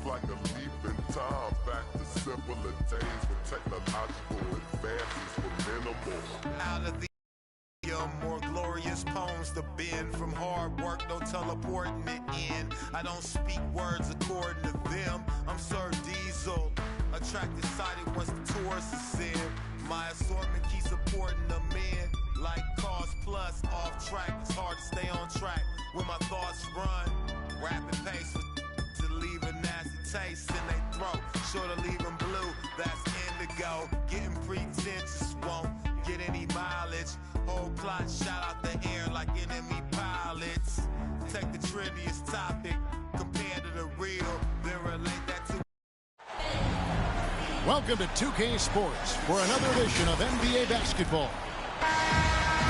like a leap in time back to simpler days when technological advances were minimal. Out of the more glorious poems to bend from hard work, no teleporting it in. I don't speak words according to them. I'm Sir Diesel, attracted sighted once the tourists ascend. My assortment keeps supporting the men. Like Cars Plus, off track, it's hard to stay on track when my thoughts run. Rapid pace to leave a nasty taste in their throat. Sure to leave them blue, that's indigo. Getting pretentious won't get any mileage. Whole plot shot out the air like enemy pilots. Take the trendiest topic, compared to the real, then relate that to. Welcome to 2K Sports for another edition of NBA basketball.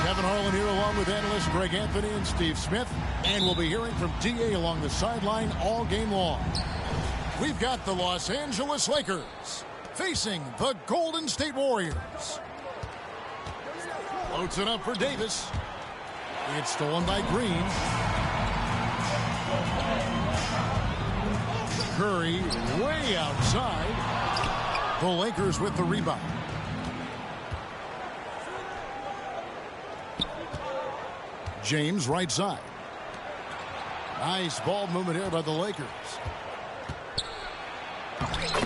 Kevin Harlan here along with analysts Greg Anthony and Steve Smith. And we'll be hearing from DA along the sideline all game long. We've got the Los Angeles Lakers facing the Golden State Warriors. Floats it up for Davis. It's stolen by Green. Curry way outside. The Lakers with the rebound. James right side. Nice ball movement here by the Lakers.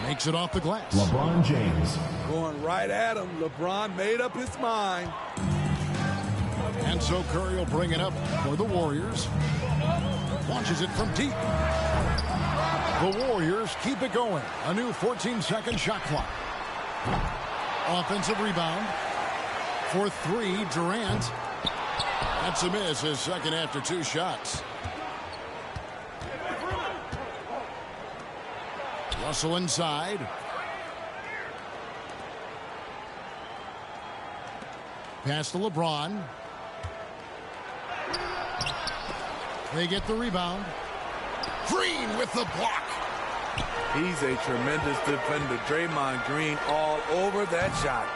Makes it off the glass. LeBron James. Going right at him. LeBron made up his mind. And so Curry will bring it up for the Warriors. Launches it from deep. The Warriors keep it going. A new 14-second shot clock. Offensive rebound. For three, Durant. That's a miss, his second after two shots. Russell inside. Pass to LeBron. They get the rebound. Green with the block. He's a tremendous defender. Draymond Green all over that shot.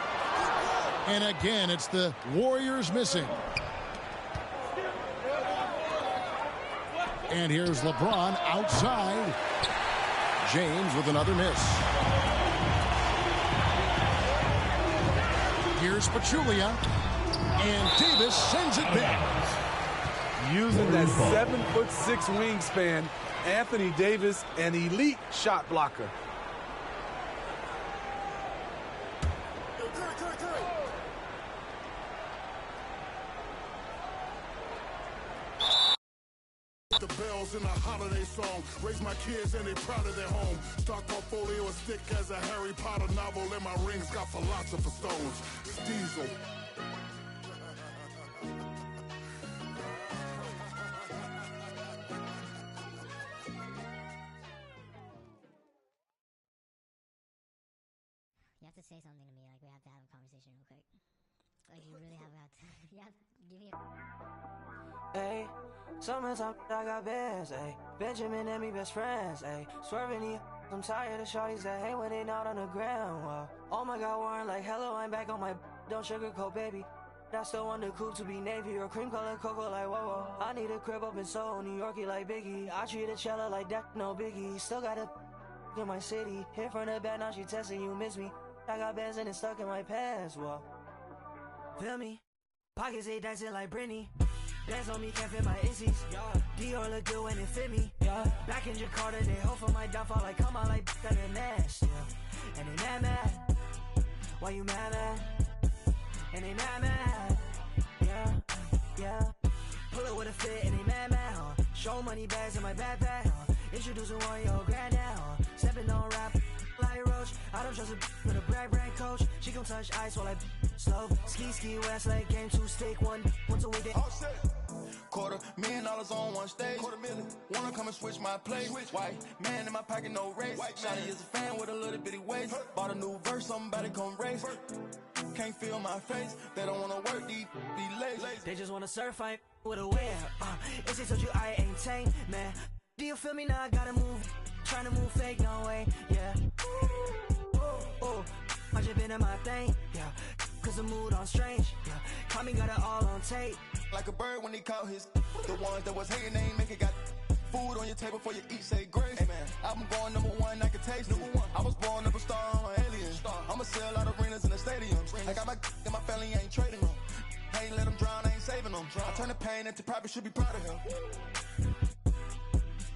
And again, it's the Warriors missing. And here's LeBron outside. James with another miss. Here's Pachulia. And Davis sends it back. Using that 7'6" wingspan, Anthony Davis, an elite shot blocker. The bells in a holiday song. Raise my kids and they proud of their home. Stock portfolio as thick as a Harry Potter novel. And my rings got philosopher's stones. It's Diesel. You have to say something to me, like we have to have a conversation real quick. Like you really have to. You have to give me a. Hey, summertime I got bands, ayy. Benjamin and me best friends, ayy. Swerving the I'm tired of shorties that hate when they not on the ground. Whoa. Oh my God, Warren, like hello, I'm back on my. Don't sugarcoat, baby. I still want the coupe to be navy or cream color cocoa, like whoa. I need a crib up in Seoul, New Yorkie like Biggie. I treat a cello like that, no biggie. Still got a in my city. Hit from the back, now she testing you miss me. I got bands and it's stuck in my pants, whoa. Feel me? Pockets ain't dancing like Britney. Dance on me, can't fit my insies. Dior look good when it fit me. Back in Jakarta, they hope for my downfall. Like come out like that and Nash. And they mad. Why you mad? And they mad. Yeah. Pull it with a fit and they mad. Show money bags in my backpack. Introducing one your granddad. Stepping on rap like Roach. I don't trust a with a brand coach. She gon' touch ice while I slow. Ski West like game 2 stick one once a week. Oh shit. $250,000 on one stage. $250,000. Wanna come and switch my place. White man in my pocket, no race. Shawty is a fan with a little bitty waist. Bought a new verse, somebody come race. Can't feel my face. They don't wanna work, these lazy. They just wanna surf, I with a wear. If they told you I ain't tame, man. Do you feel me now? I gotta move. Trying to move fake, no way, yeah. Ooh, I just been in my thing, yeah. Cause the mood on strange, yeah. Caught me, got it all on tape. Like a bird when he caught his. The ones that was hating, they ain't make it. Got food on your your table before you eat, say grace. Amen. I'm going #1, I can taste it. I was born up a star, I'm an alien. I'ma sell out arenas in the stadiums. I got my and my family ain't trading them. I ain't let them drown, I ain't saving them. I turn the pain into profit, should be proud of him.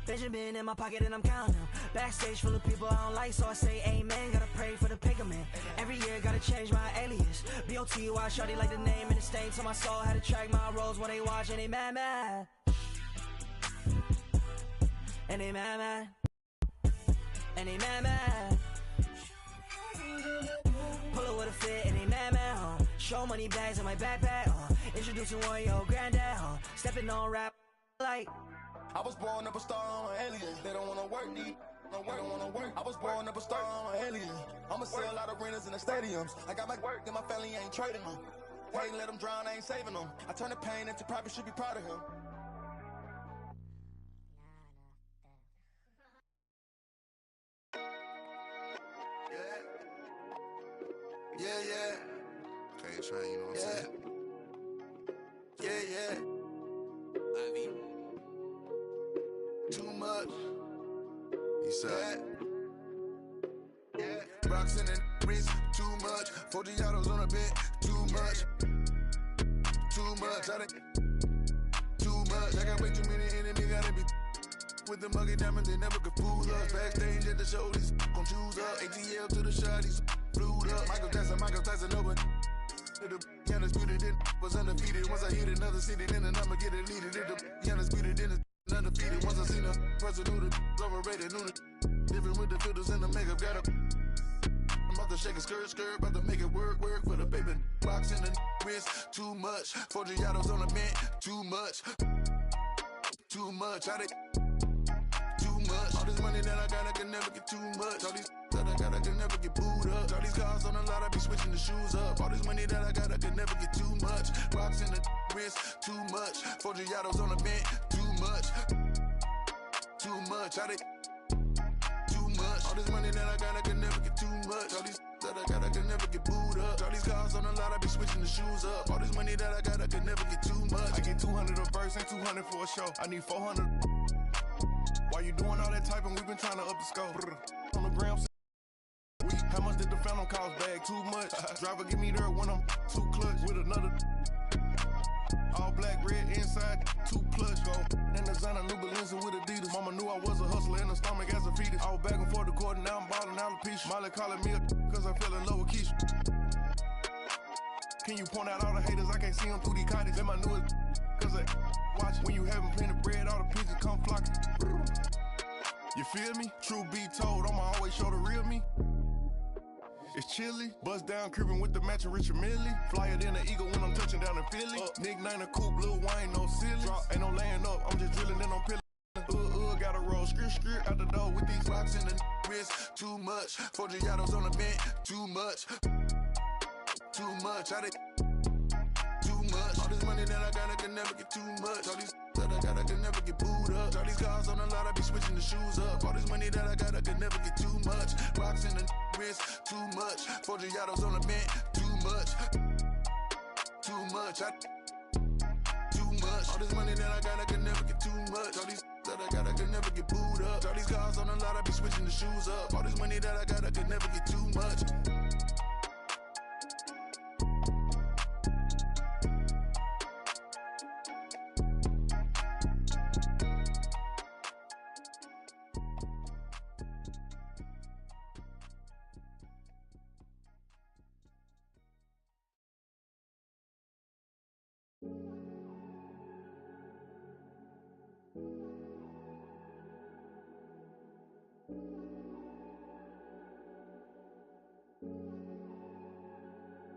Benjamin in my pocket and I'm counting them. Backstage full of people I don't like, so I say amen. Gotta pray for the pigment. Every year gotta change my alias. B.O.T.Y. shawty like the name in the stain. So my soul had to track my roles when they watch and they mad. And they mad. And they mad. Pull up with a fit and they mad, Show money bags in my backpack, Introducing one, yo, granddad, Stepping on rap like I was born up a star, I'm an alien. They don't wanna work, they don't wanna work. I was born up a star, I'm an alien. I'ma sell out arenas in the stadiums. I got my work and my family ain't trading them. I ain't let them drown, I ain't saving them. I turn the pain into profit, should be proud of him. Yeah. Okay, trying, you know what I'm saying? Yeah. Too much. He said, Yeah. Rocks in the wrist, too much. 40 autos on a bit, too much. Too much. Too much. I got way too many enemies, gotta be with the muggy diamonds, they never could fool us. Backstage at the show, these gon' choose up. ATL to the shot, these flued up. Michael Tyson, no one. The undisputed, then was undefeated. Once I hit another city, then I'ma get it leaded. The undisputed, then it's undefeated. Once I seen a person who the overrated, knew the different with the filters and the makeup. Got a I'm about to shake a skirt, about to make it work for the baby. Box in the wrist, too much. 40 autos on the mint, too much. Too much. Too much. All this money that I got, I can never get too much. All these that I got, I can never get booed up. All these cars on the lot, I be switching the shoes up. All this money that I got, I can never get too much. Rocks in the wrist, too much. 40 autos on the mint, too much. Too much. Too much. All this money that I got, I can never get too much. All these that I got, I can never get booed up. All these cars on the lot, I be switching the shoes up. All this money that I got, I can never get too much. I get 200 a verse and 200 for a show. I need 400. Why you doing all that typing? We been trying to up the scope. On the gram, how much did the phantom cost? Bag too much. Driver give me there when I'm too clutch with another. All black, red inside, too clutch. Go. Then designer new Balenciaga with Adidas. Mama knew I was a hustler in the stomach as a fetus. I was back and forth the court, now I'm balling alopecia. Molly calling me cause I fell in love with Keisha. Can you point out all the haters? I can't see them through these cottage. Let my newest cause I watch when you having plenty of bread, all the pigeons come flocking. You feel me? Truth be told, I'ma always show the real me. It's chilly, bust down cribbin' with the matching Richard Millie. Flyer than an eagle when I'm touching down in Philly. Nickname a coupe, Lil Wayne, no silly. Drop, ain't no laying up, I'm just drilling then I'm peeling. Gotta roll, skirt out the door with these rocks in the wrist. Too much, 40 autos on the mint, too much. Too much, too much. All this money that I got, I can never get too much. All these that I got, I can never get booed up. All these cars on the lot, I be switching the shoes up. All this money that I got, I can never get too much. Rocks in the wrist, too much. 40 autos on the mint, too much. Too much, too much. All this money that I got, I can never get too much. All these that I got, I can never get booed up. All these cars on the lot, I be switching the shoes up. All this money that I got, I can never get too much.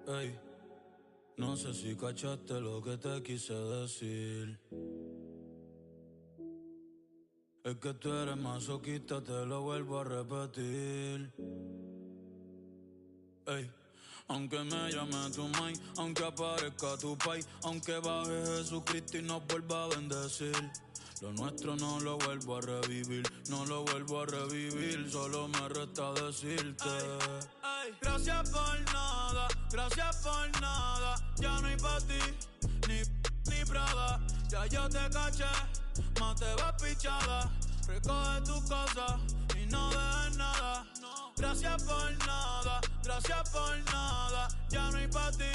Ey, no sé si cachaste lo que te quise decir. Es que tú eres masoquista, te lo vuelvo a repetir. Ey, aunque me llame tu mai, aunque aparezca tu pai, aunque baje Jesucristo y nos vuelva a bendecir. Lo nuestro no lo vuelvo a revivir, no lo vuelvo a revivir, solo me resta decirte. Ay, gracias por nada, ya no hay pa' ti, ni Prada, ya yo te caché, más te vas pichada, Recoge tu cosa y no dejes nada. Gracias por nada, gracias por nada. Ya no hay pa' ti,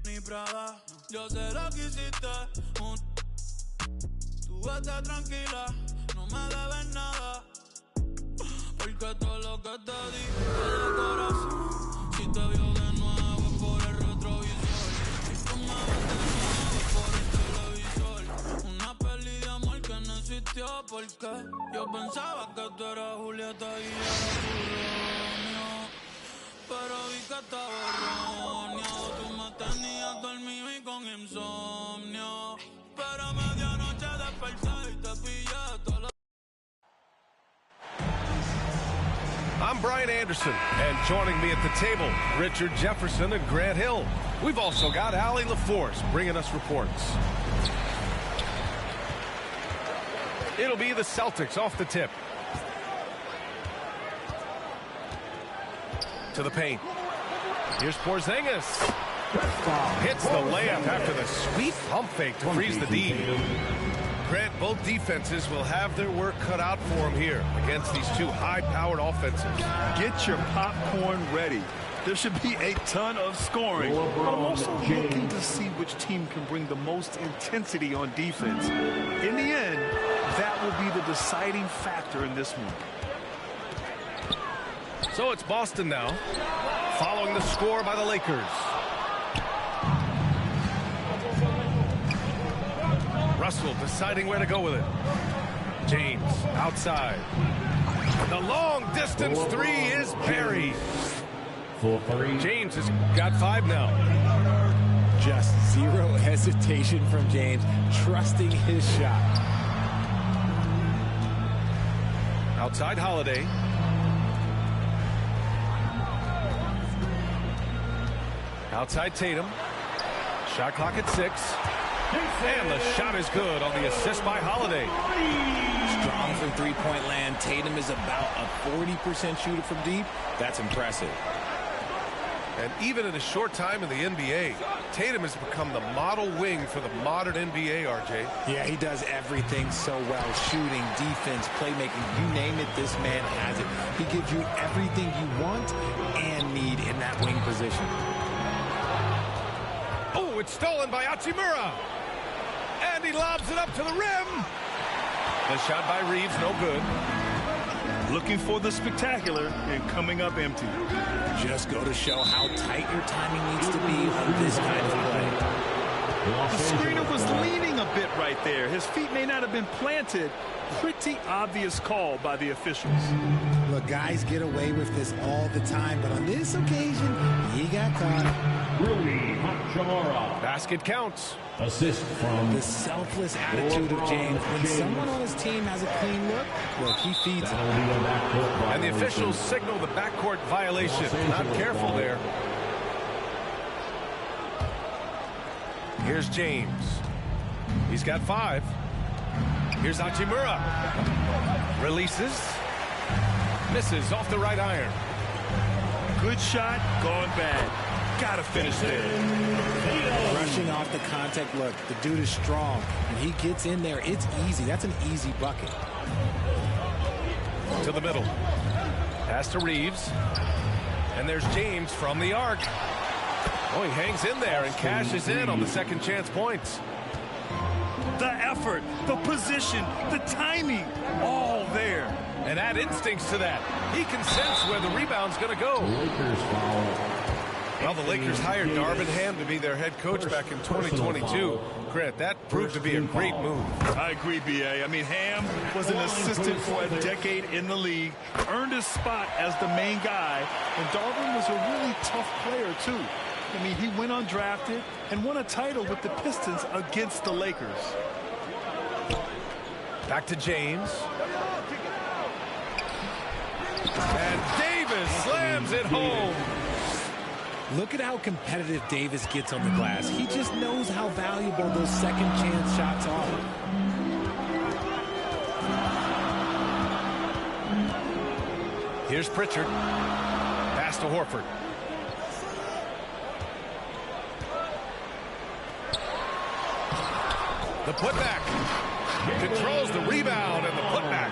ni Prada. Yo sé lo que hiciste, tú vete tranquila, no me debes nada. Porque todo lo que te di fue de corazón. Si te vio de nuevo es por el retrovisor. Si tú me ves de nuevo es por el televisor. Una peli de amor que no existió porque yo pensaba que tú eras Julieta y yo era tu Romeo. Pero vi que estaba erróneo. Tú me tenías dormido y con insomnio. Pero a medianoche desperté y te pillé toda la... I'm Brian Anderson, and joining me at the table, Richard Jefferson and Grant Hill. We've also got Allie LaForce bringing us reports. It'll be the Celtics off the tip. To the paint. Here's Porzingis. Hits the layup after the sweet pump fake to freeze the D. Grant, both defenses will have their work cut out for them here against these two high-powered offenses. Get your popcorn ready. There should be a ton of scoring. But I'm also looking to see which team can bring the most intensity on defense. In the end, that will be the deciding factor in this one. So it's Boston now, following the score by the Lakers. Russell deciding where to go with it. James outside. The long distance three is buried. James has got 5 now. Just zero hesitation from James, trusting his shot. Outside Holiday. Outside Tatum. Shot clock at 6. And the shot is good on the assist by Holiday. Strong from three-point land. Tatum is about a 40% shooter from deep. That's impressive. And even in a short time in the NBA, Tatum has become the model wing for the modern NBA, RJ. Yeah, he does everything so well. Shooting, defense, playmaking, you name it, this man has it. He gives you everything you want and need in that wing position. Oh, it's stolen by Hachimura. And he lobs it up to the rim. The shot by Reeves, no good. Looking for the spectacular and coming up empty. Just go to show how tight your timing needs to be on this kind of play. The screener was leaning a bit right there. His feet may not have been planted. Pretty obvious call by the officials. Look, guys get away with this all the time, but on this occasion, he got caught. Basket counts. Assist from the selfless attitude of James. When someone on his team has a clean look, he feeds it. And the officials signal the backcourt violation. Not careful there. Here's James. He's got 5. Here's Hachimura. Releases. Misses off the right iron. Good shot, gone bad. Gotta finish there. Rushing off the contact. Look, the dude is strong. When he gets in there, it's easy. That's an easy bucket. To the middle. Pass to Reeves. And there's James from the arc. Oh, he hangs in there and cashes in on the second chance points. The effort, the position, the timing, all there. And add instincts to that. He can sense where the rebound's going to go. Well, the Lakers hired Darvin Ham to be their head coach back in 2022. Grant, that proved to be a great move. I agree, B.A. I mean, Ham was an assistant for a decade in the league, earned his spot as the main guy, and Darvin was a really tough player, too. I mean, he went undrafted and won a title with the Pistons against the Lakers. Back to James. And Davis slams it home. Look at how competitive Davis gets on the glass. He just knows how valuable those second chance shots are. Here's Pritchard. Pass to Horford. The putback. Controls the rebound and the putback.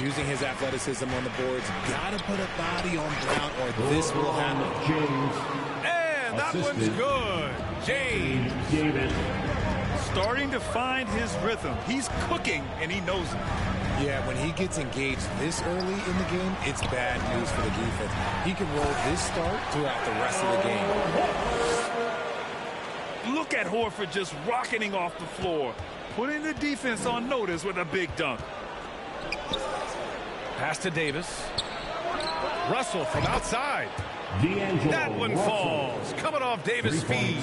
Using his athleticism on the boards. Got to put a body on Brown or this will happen. And that one's good. James Davis. Starting to find his rhythm. He's cooking, and he knows it. Yeah, when he gets engaged this early in the game, it's bad news for the defense. He can roll this start throughout the rest of the game. Look at Horford just rocketing off the floor, putting the defense on notice with a big dunk. Pass to Davis. Russell from outside. That one falls. Coming off Davis' speed.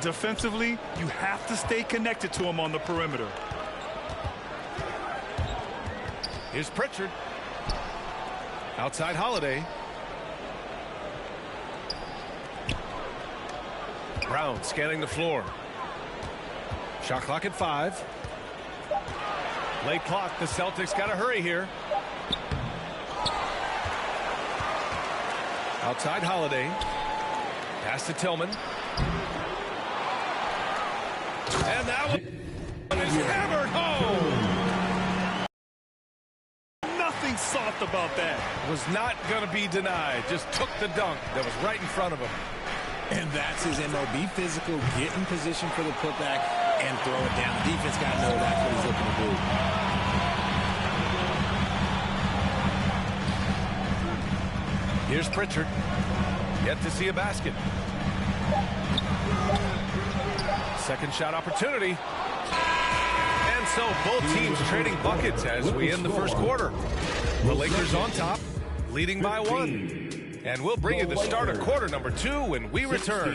Defensively, you have to stay connected to him on the perimeter. Here's Pritchard. Outside Holiday. Brown scanning the floor. Shot clock at 5. Late clock. The Celtics got to hurry here. Outside Holiday. Pass to Tillman. And that one is hammered home. Nothing soft about that. Was not going to be denied. Just took the dunk that was right in front of him. And that's his MO. Be physical, get in position for the putback, and throw it down. The defense got to know that's what he's looking to do. Here's Pritchard. Yet to see a basket. Second shot opportunity. And so both teams trading buckets as we end the first quarter. The Lakers on top, leading by 1. And we'll bring you the start of quarter number 2 when we return.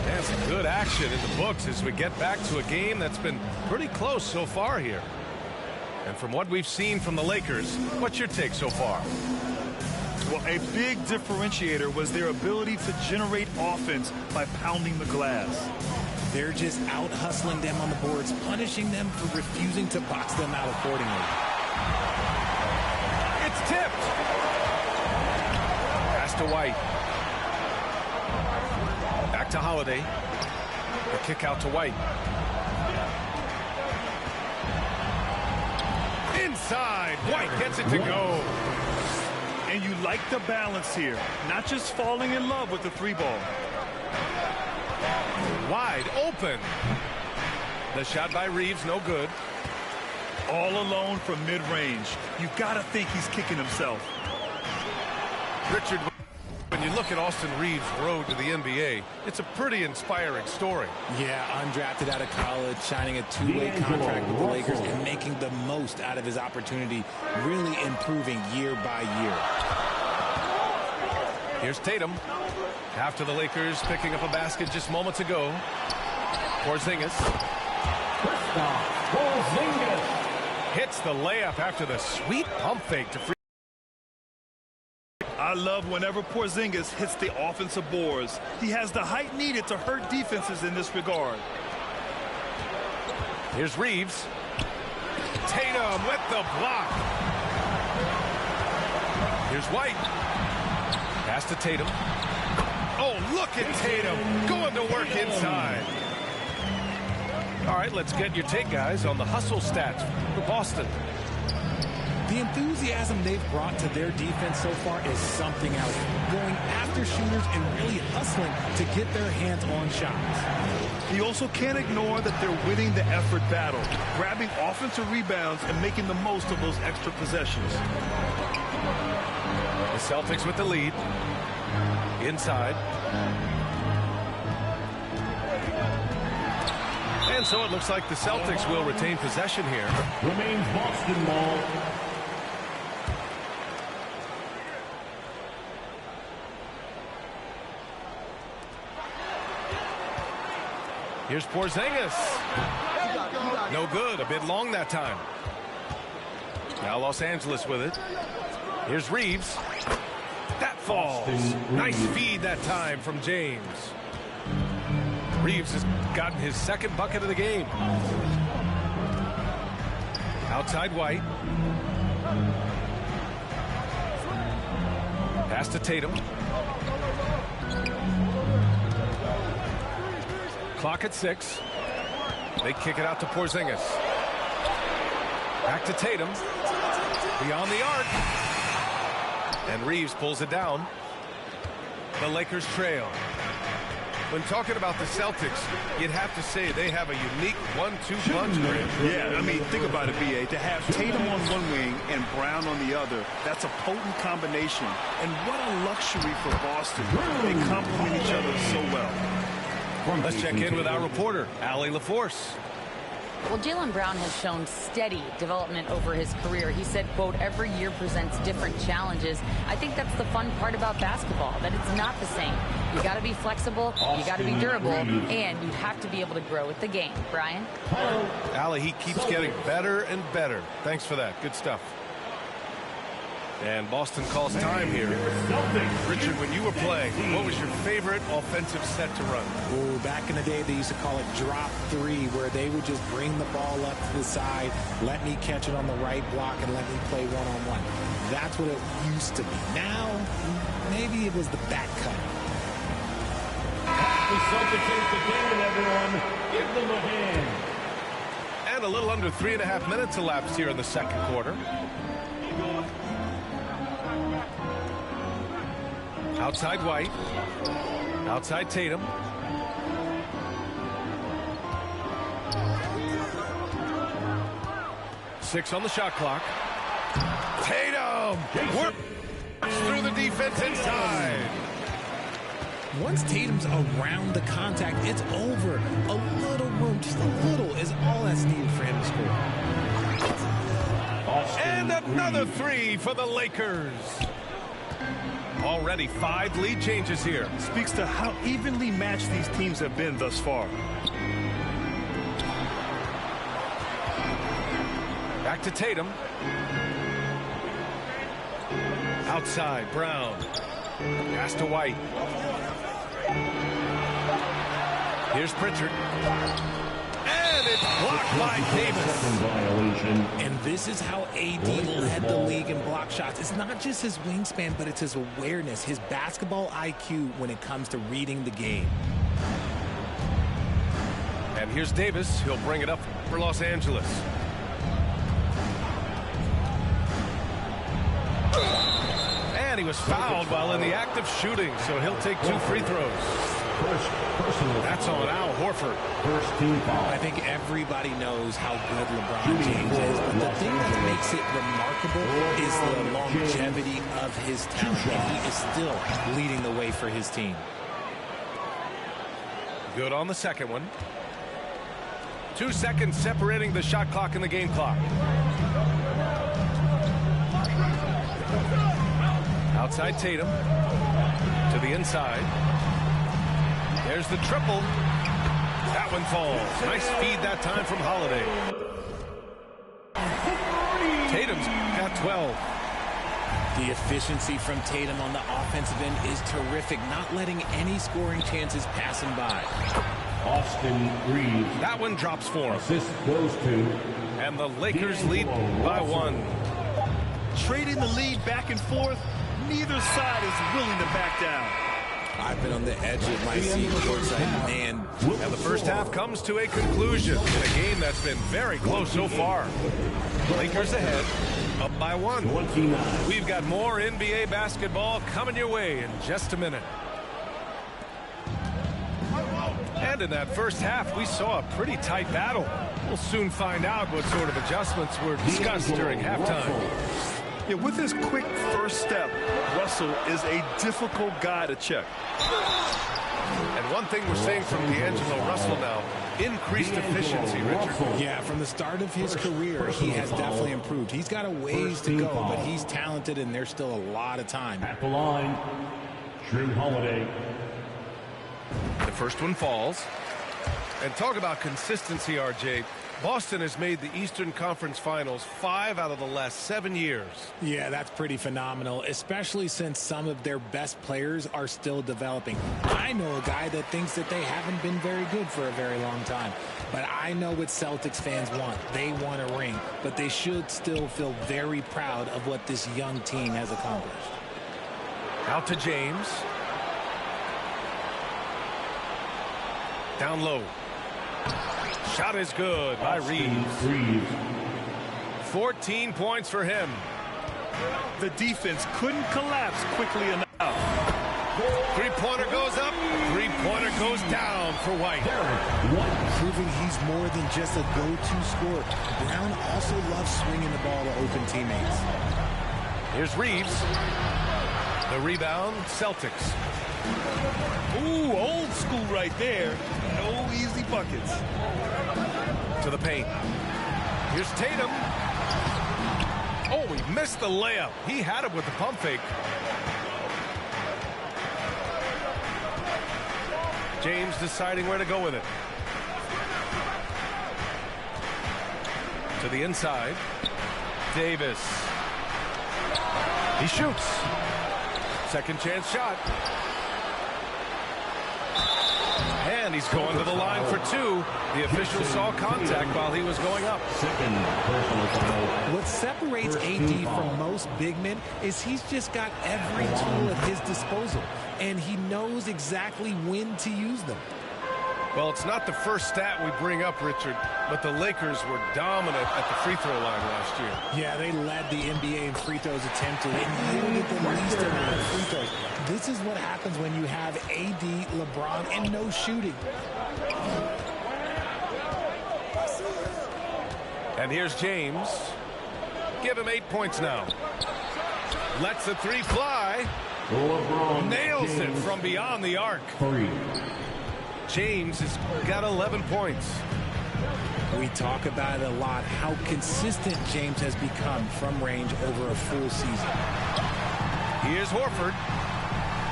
And some good action in the books as we get back to a game that's been pretty close so far here. And from what we've seen from the Lakers, what's your take so far? Well, a big differentiator was their ability to generate offense by pounding the glass. They're just out-hustling them on the boards, punishing them for refusing to box them out accordingly. It's tipped. Pass to White. Back to Holiday. The kick out to White. Inside. White gets it to go. And you like the balance here. Not just falling in love with the 3-ball. Wide open. The shot by Reeves, no good. All alone from mid-range. You got to think he's kicking himself. Richard, when you look at Austin Reeves' road to the NBA, it's a pretty inspiring story. Yeah, undrafted out of college, signing a 2-way contract with the Lakers and making the most out of his opportunity, really improving year by year. Here's Tatum. After the Lakers picking up a basket just moments ago. Porzingis. Hits the layup after the sweet pump fake to free. I love whenever Porzingis hits the offensive boards. He has the height needed to hurt defenses in this regard. Here's Reeves. Tatum with the block. Here's White. Pass to Tatum. Oh, look at Tatum going to work inside. All right, let's get your take, guys, on the hustle stats for Boston. The enthusiasm they've brought to their defense so far is something else. Going after shooters and really hustling to get their hands on shots. You also can't ignore that they're winning the effort battle, grabbing offensive rebounds and making the most of those extra possessions. The Celtics with the lead. Inside. And so it looks like the Celtics will retain possession here. Remains Boston ball. Here's Porzingis. No good. A bit long that time. Now Los Angeles with it. Here's Reeves. That falls. Nice feed that time from James. Reeves has gotten his second bucket of the game. Outside White. Pass to Tatum. Clock at 6. They kick it out to Porzingis. Back to Tatum. Beyond the arc. And Reeves pulls it down. The Lakers trail. When talking about the Celtics, you'd have to say they have a unique 1-2 punch. Yeah, I mean, think about it, B.A. To have Tatum on one wing and Brown on the other, that's a potent combination. And what a luxury for Boston. They complement each other so well. Let's check in with our reporter, Allie LaForce. Well, Jaylen Brown has shown steady development over his career. He said, quote, every year presents different challenges. I think that's the fun part about basketball, that it's not the same. You got to be flexible, you got to be durable, and you have to be able to grow with the game. Brian? Allie, he keeps getting better and better. Thanks for that. Good stuff. And Boston calls time here. Richard, when you were playing, what was your favorite offensive set to run? Oh, back in the day, they used to call it drop 3, where they would just bring the ball up to the side, let me catch it on the right block, and let me play one-on-one. That's what it used to be. Now, maybe it was the back cut. The Celtics take the game, everyone. Give them a hand. And a little under 3.5 minutes elapsed here in the second quarter. Outside White. Outside Tatum. Six on the shot clock. Tatum! Works through the defense inside. Once Tatum's around the contact, it's over. A little room, just a little, is all that's needed for him to score. And another 3 for the Lakers. Already 5 lead changes here. Speaks to how evenly matched these teams have been thus far. Back to Tatum. Outside, Brown. Pass to White. Here's Pritchard. And it's blocked by Davis. And this is how AD led the league in block shots. It's not just his wingspan, but it's his awareness, his basketball IQ when it comes to reading the game. And here's Davis. He'll bring it up for Los Angeles. And he was fouled while in the act of shooting, so he'll take 2 free throws. That's on Al Horford. I think everybody knows how good LeBron James is, but the thing that makes it remarkable is the longevity of his talent, and he is still leading the way for his team. Good on the second one. 2 seconds separating the shot clock and the game clock. Outside Tatum. To the inside. There's the triple. That one falls. Nice feed that time from Holiday. Tatum's got 12. The efficiency from Tatum on the offensive end is terrific, not letting any scoring chances pass him by. Austin Reeves. That one drops for him. Assist goes to. And the Lakers lead by 1. Trading the lead back and forth, neither side is willing to back down. I've been on the edge of my seat courtside, man. And the first half comes to a conclusion in a game that's been very close so far. Lakers ahead, up by 1. We've got more NBA basketball coming your way in just a minute. And in that first half, we saw a pretty tight battle. We'll soon find out what sort of adjustments were discussed during halftime. Yeah, with his quick first step, Russell is a difficult guy to check. And one thing we're seeing from D'Angelo Russell now, increased efficiency, Richard. Yeah, from the start of his career, he has definitely improved. He's got a ways to go, but he's talented, and there's still a lot of time. At the line, Drew Holiday. The first one falls. And talk about consistency, RJ. Boston has made the Eastern Conference Finals 5 out of the last 7 years. Yeah, that's pretty phenomenal, especially since some of their best players are still developing. I know a guy that thinks that they haven't been very good for a very long time. But I know what Celtics fans want. They want a ring, but they should still feel very proud of what this young team has accomplished. Out to James. Down low. Shot is good by Reeves. 14 points for him. The defense couldn't collapse quickly enough. Three-pointer goes up. Three-pointer goes down for White. Proving he's more than just a go-to scorer. Brown also loves swinging the ball to open teammates. Here's Reeves. The rebound, Celtics. Ooh, old school right there. No easy buckets. To the paint. Here's Tatum. Oh, he missed the layup. He had it with the pump fake. James deciding where to go with it. To the inside. Davis. He shoots. Second chance shot. And he's going to the line for two. The official saw contact while he was going up. What separates AD from most big men is he's just got every tool at his disposal, and he knows exactly when to use them. Well, it's not the first stat we bring up, Richard, but the Lakers were dominant at the free throw line last year. Yeah, they led the NBA in free throws attempted and yielded the least amount of free throws. This is what happens when you have AD, LeBron, and no shooting. And here's James. Give him 8 points now. Lets the three fly. Nails it from beyond the arc. James has got 11 points. We talk about it a lot, how consistent James has become from range over a full season. Here's Horford.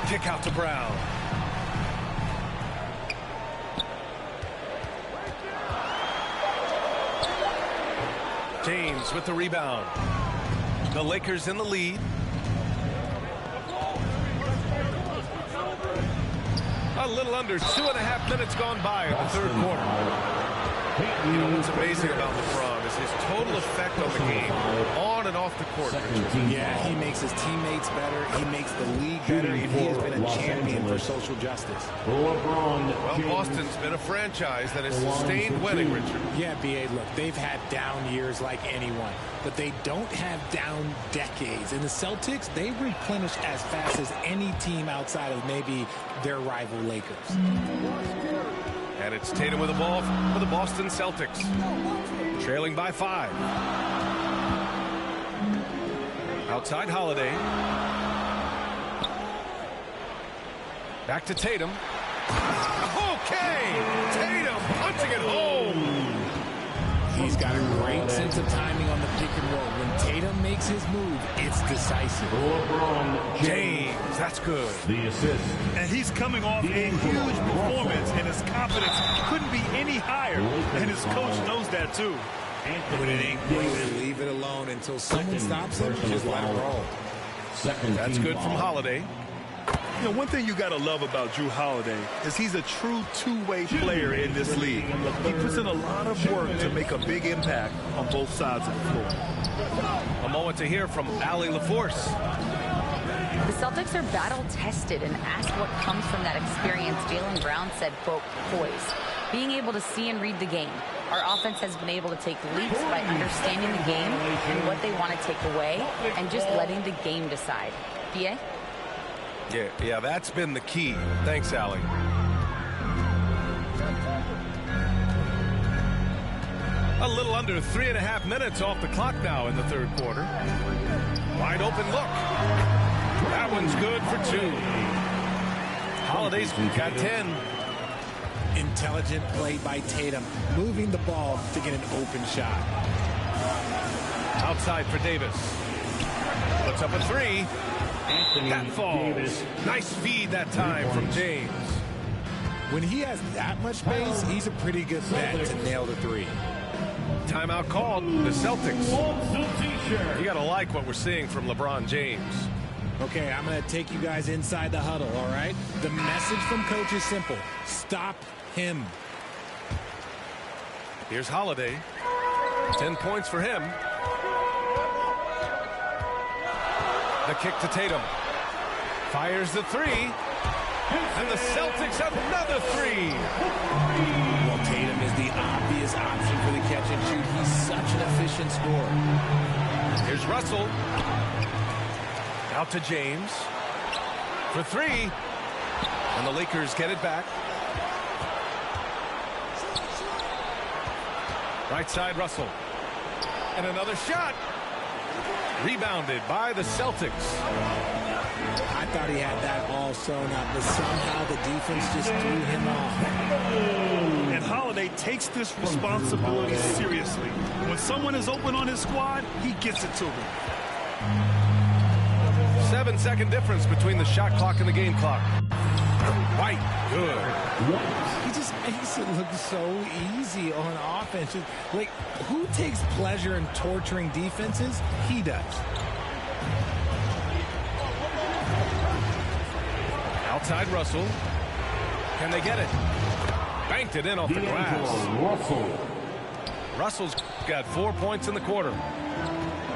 Kick out to Brown. James with the rebound. The Lakers in the lead. A little under 2.5 minutes gone by in the third quarter. You know what's amazing about LeBron is his total effect on the game, on and off the court. Yeah, he makes his teammates better, he makes the league better, and he has been a champion for social justice. Well, Boston's been a franchise that has sustained winning, Richard. Yeah, B.A., look, they've had down years like anyone, but they don't have down decades. And the Celtics, they replenish as fast as any team outside of maybe their rival Lakers. And it's Tatum with the ball for the Boston Celtics. Trailing by 5. Outside Holiday. Back to Tatum. Okay! Tatum punching it home! He's got a great sense of timing on the pick and roll. When Tatum makes his move, it's decisive. James, that's good. The assist. And he's coming off a huge performance, and his confidence couldn't be any higher. And his coach knows that, too. When it ain't going, leave it alone until someone stops him. Just let him roll. That's good from Holiday. You know, one thing you got to love about Jrue Holiday is he's a true two-way player in this league. He puts in a lot of work to make a big impact on both sides of the floor. A moment to hear from Allie LaForce. The Celtics are battle-tested, and asked what comes from that experience, Jaylen Brown said, quote, poise. Being able to see and read the game. Our offense has been able to take leaps by understanding the game and what they want to take away and just letting the game decide. B.A.? Yeah, that's been the key. Thanks, Allie. A little under 3.5 minutes off the clock now in the third quarter. Wide open look. That one's good for 2. Holiday's got 10. Intelligent play by Tatum, moving the ball to get an open shot. Outside for Davis. Puts up a 3. That falls. Nice feed that time from James. When he has that much space, he's a pretty good bet to nail the 3. Timeout called. The Celtics. You got to like what we're seeing from LeBron James. Okay, I'm going to take you guys inside the huddle, all right? The message from coach is simple. Stop him. Here's Holiday. 10 points for him. The kick to Tatum. Fires the 3. And the Celtics have another three. Well, Tatum is the obvious option for the catch and shoot. He's such an efficient scorer. Here's Russell. Out to James. For three. And the Lakers get it back. Right side, Russell. And another shot. Rebounded by the Celtics. I thought he had that all sewn up, but somehow the defense just threw him off. And Holiday takes this responsibility seriously. When someone is open on his squad, he gets it to them. 7-second difference between the shot clock and the game clock. White, good. He just makes it look so easy on offense. Like, who takes pleasure in torturing defenses? He does. Outside Russell. Can they get it? Banked it in off the glass. Russell's got 4 points in the quarter.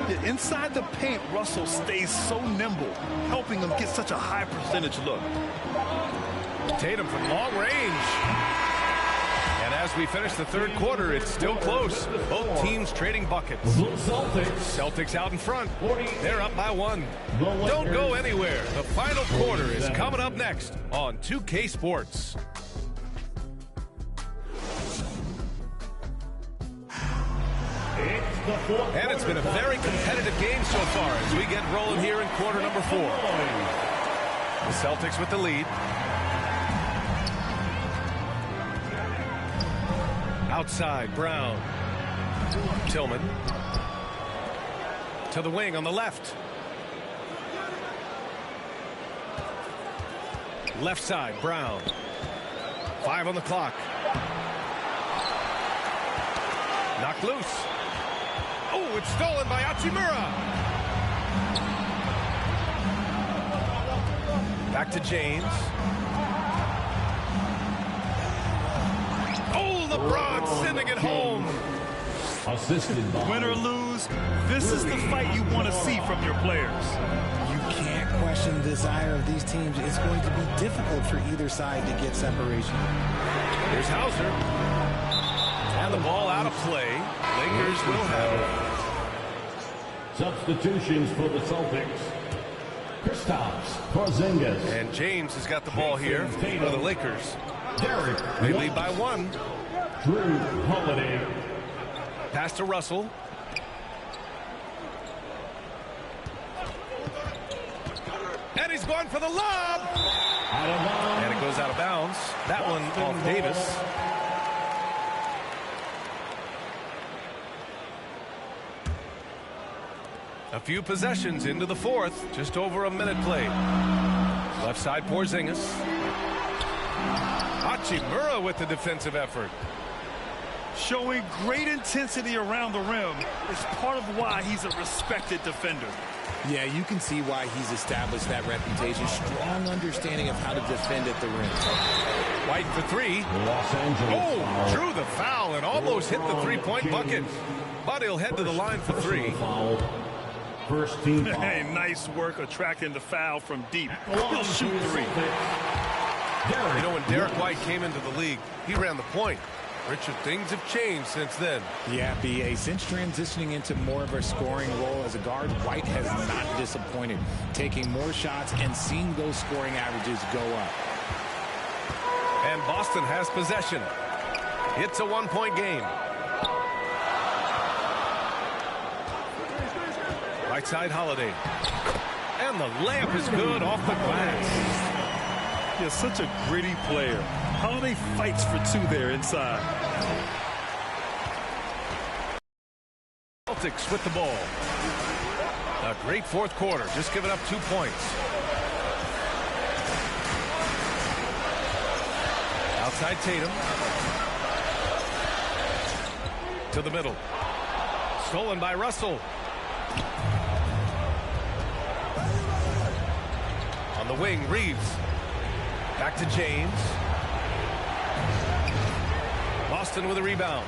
Yeah, inside the paint, Russell stays so nimble, helping him get such a high percentage look. Tatum from long range. And as we finish the third quarter, it's still close. Both teams trading buckets. Celtics out in front. They're up by 1. Don't go anywhere. The final quarter is coming up next on 2K Sports. And it's been a very competitive game so far as we get rolling here in quarter number 4. The Celtics with the lead. Outside, Brown. Tillman. To the wing on the left. Left side, Brown. 5 on the clock. Knocked loose. Oh, it's stolen by Hachimura. Back to James. Oh, LeBron sending it home. Assisted by... Win or lose, this is the fight you want to see from your players. You can't question the desire of these teams. It's going to be difficult for either side to get separation. Here's Hauser. And the ball out of play. Lakers will have it. Substitutions for the Celtics. Kristaps Porzingis. And James has got the ball here for the Lakers. They lead by 1. Drew Holiday. Pass to Russell. And he's going for the lob. And it goes out of bounds. That one off Davis. A few possessions into the fourth. Just over a minute played. Left side, Porzingis. Hachimura with the defensive effort. Showing great intensity around the rim is part of why he's a respected defender. Yeah, you can see why he's established that reputation. Strong understanding of how to defend at the rim. White for 3. Los Angeles. Oh, drew the foul and almost hit the three-point bucket. But he'll head to the line for 3. First team foul. Hey, nice work attracting the foul from deep. He'll shoot 3. You know, when Derek White came into the league, he ran the point. Richard, things have changed since then. Yeah, B.A. Since transitioning into more of a scoring role as a guard, White has not disappointed, taking more shots and seeing those scoring averages go up. And Boston has possession. It's a 1-point game. Right side, Holiday. And the layup is good off the glass. He's such a gritty player. Holiday fights for 2 there inside. Celtics with the ball. A great fourth quarter. Just giving up 2 points. Outside Tatum. To the middle. Stolen by Russell. On the wing, Reeves. Back to James. Boston with a rebound.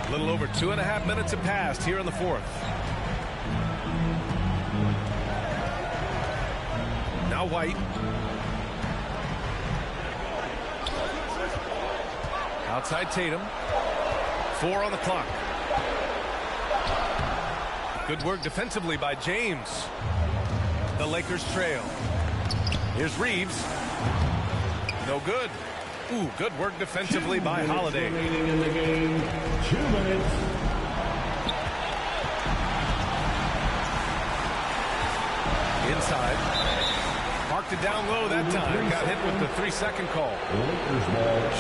A little over 2.5 minutes have passed here in the fourth. White. Outside Tatum. 4 on the clock. Good work defensively by James. The Lakers trail. Here's Reeves. No good. Ooh, good work defensively by Holiday. Remaining in the game. 2 minutes. Inside. Marked it down low that time. Got hit with the 3-second call.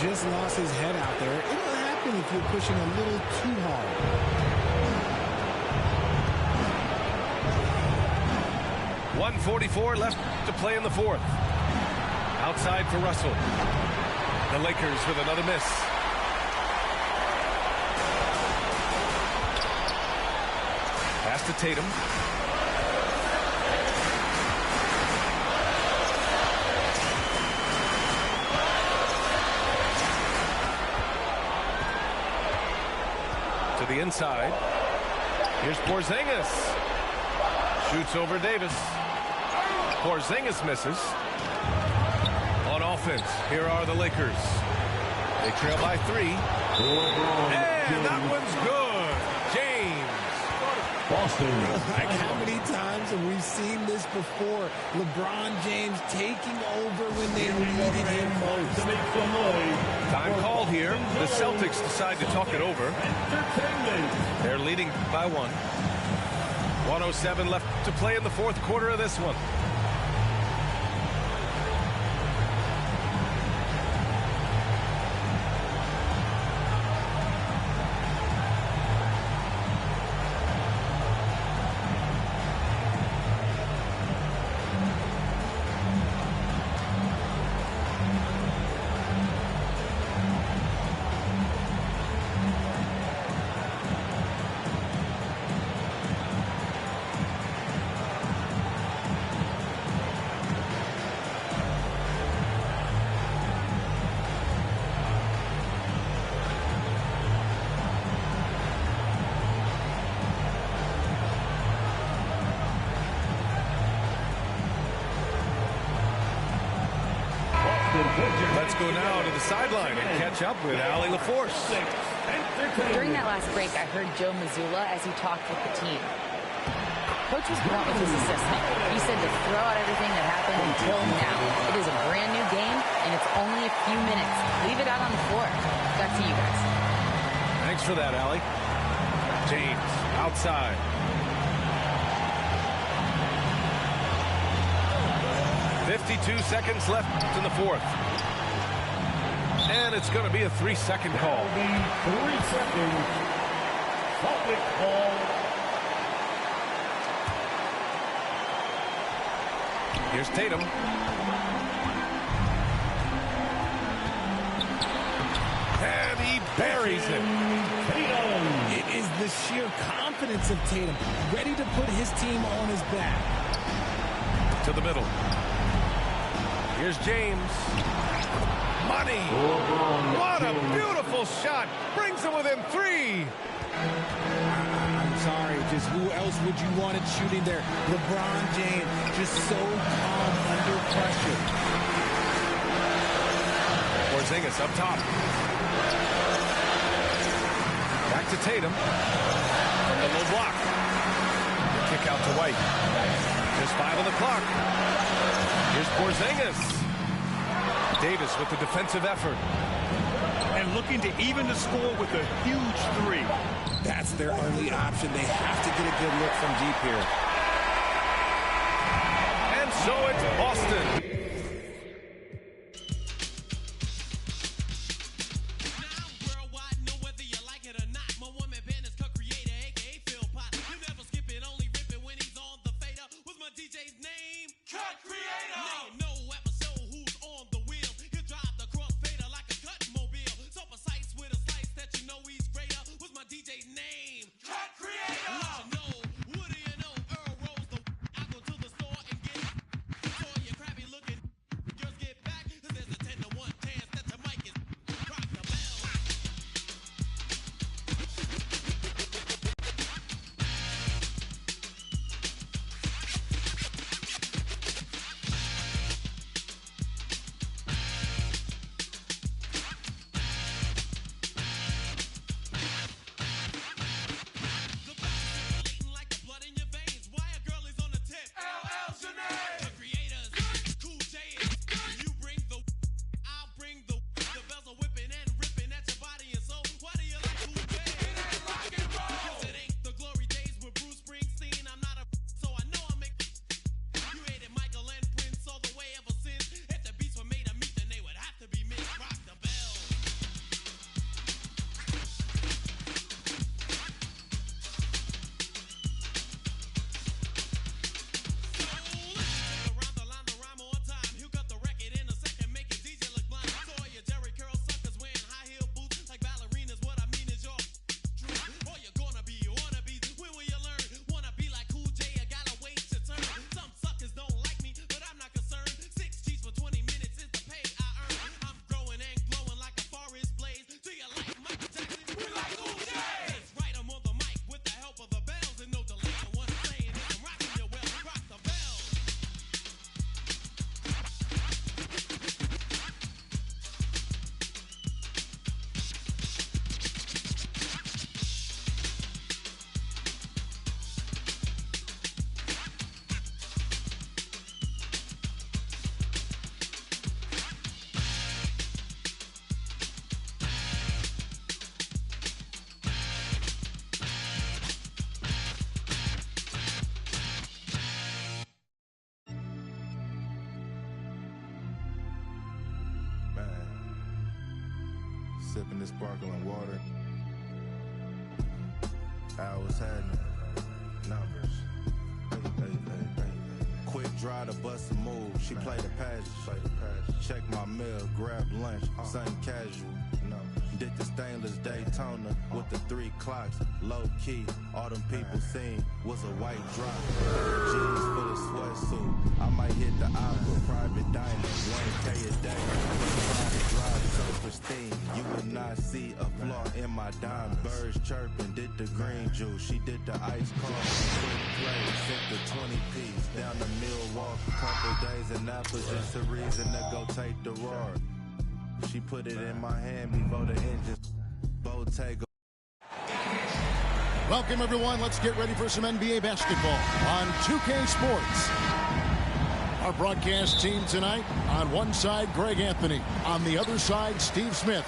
Just lost his head out there. It'll happen if you're pushing a little too hard. 1:44 left to play in the fourth. Outside for Russell. The Lakers with another miss. Pass to Tatum. To the inside. Here's Porzingis. Shoots over Davis. Porzingis misses. On offense, here are the Lakers. They trail by 3. And that one's good. James. Boston. Like how many times have we seen this before? LeBron James taking over when they needed him most. Time called here. The Celtics decide to talk it over. They're leading by 1. 1:07 left to play in the fourth quarter of this one. Let's go now to the sideline and catch up with Allie LaForce. During that last break, I heard Joe Mazzulla as he talked with the team. Coach was blunt with his assistant. He said to throw out everything that happened until now. It is a brand new game, and it's only a few minutes. Leave it out on the floor. Back to you guys. Thanks for that, Allie. James outside. .52 seconds left in the fourth. And it's going to be a 3-second call. 3 seconds. Public call. Here's Tatum. And he buries it. It is the sheer confidence of Tatum, ready to put his team on his back. To the middle. Here's James. Money. What a beautiful shot. Brings him within 3. I'm sorry, just who else would you want it shooting there? LeBron James, just so calm under pressure. Porzingis up top. Back to Tatum. From the low block. Kick out to White. Just 5 on the clock. Here's Porzingis. Davis with the defensive effort. And looking to even the score with a huge 3. That's their only option. They have to get a good look from deep here. And so it's Boston. sipping this sparkling water. Hours happening. Numbers. Hey. Quick draw to bust a move. She played the pageant. Check my mail, grab lunch. Something casual. Did the stainless Daytona with the 3 clocks. Low key, all them people seen was a white drop. Jeans for the sweatsuit. I might hit the opera, private dining, 1K a day. Private drive so pristine, you would not see a flaw in my diamonds. Birds chirping, did the green juice. She did the ice coffee, quick play, sent the 20 piece down to Milwaukee. Couple days in Napa, just a reason to go take the roar. She put it in my hand before the engines. Bottega. Welcome, everyone. Let's get ready for some NBA basketball on 2K Sports. Our broadcast team tonight, on one side, Greg Anthony. On the other side, Steve Smith.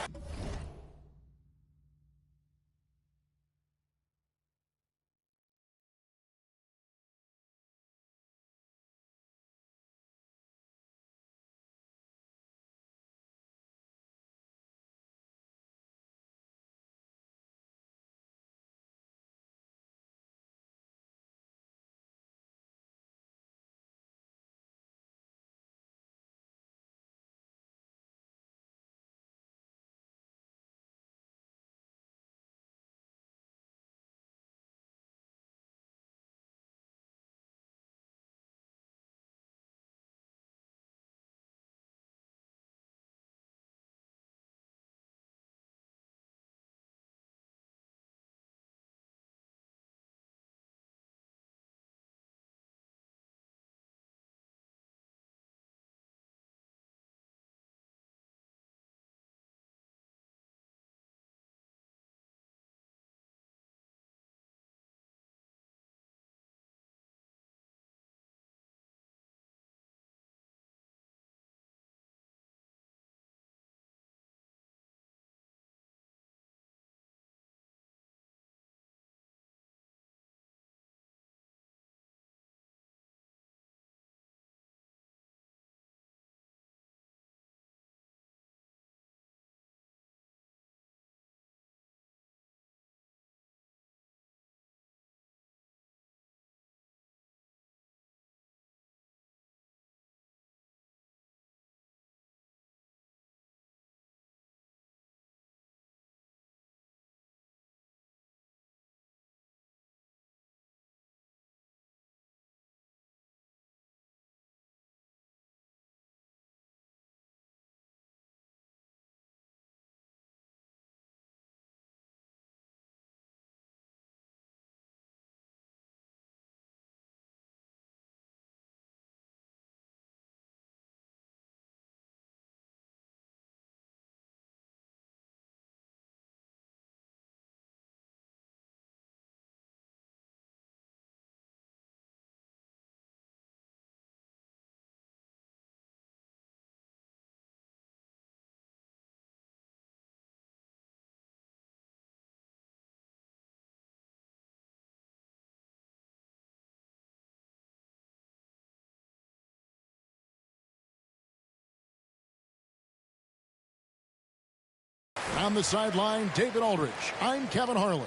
On the sideline, David Aldridge. I'm Kevin Harlan.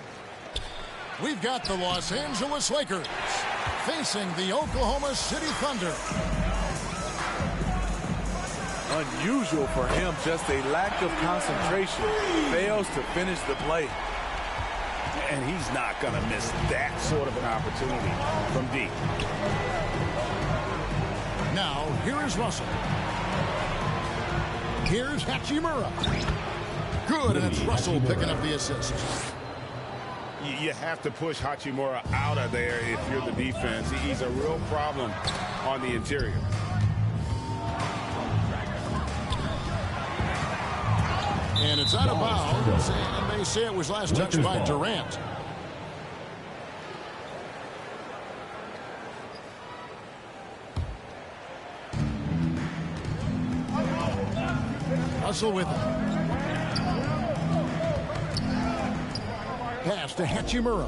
We've got the Los Angeles Lakers facing the Oklahoma City Thunder. Unusual for him, just a lack of concentration. Fails to finish the play. And he's not going to miss that sort of an opportunity from deep. Now, here is Russell. Here's Hachimura. Good, and it's Russell picking up the assist. You have to push Hachimura out of there if you're the defense. He's a real problem on the interior. And it's out of bounds, and they say it was last touched by Durant. Russell with it. Pass to Hachimura.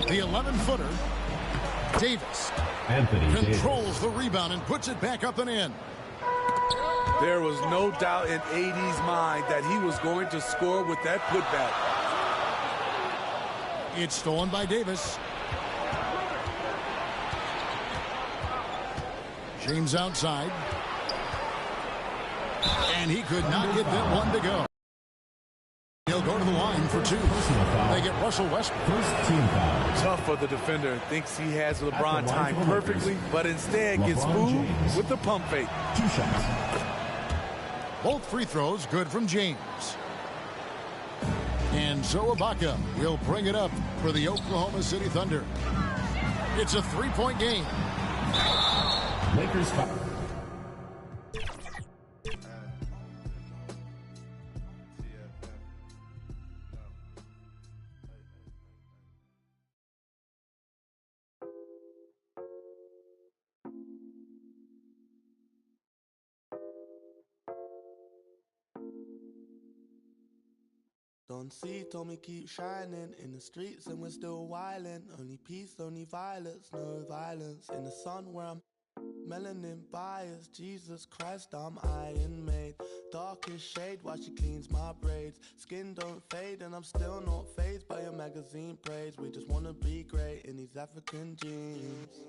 The 11-footer. Davis controls the rebound and puts it back up and in. There was no doubt in AD's mind that he was going to score with that putback. It's stolen by Davis. James outside. And he could not get that one to go. He'll go to the line for 2. They get Russell Westbrook. First team foul. Tough for the defender. Thinks he has LeBron timed perfectly, but instead gets fooled with the pump fake. 2 shots. Both free throws good from James. And so Ibaka will bring it up for the Oklahoma City Thunder. It's a 3-point game. Lakers foul. Don't see, told me keep shining in the streets and we're still wildin'. Only peace, only violence, no violence. In the sun where I'm melanin biased. Jesus Christ, I'm iron made. Darkest shade while she cleans my braids. Skin don't fade and I'm still not fazed by your magazine praise. We just wanna be great in these African jeans.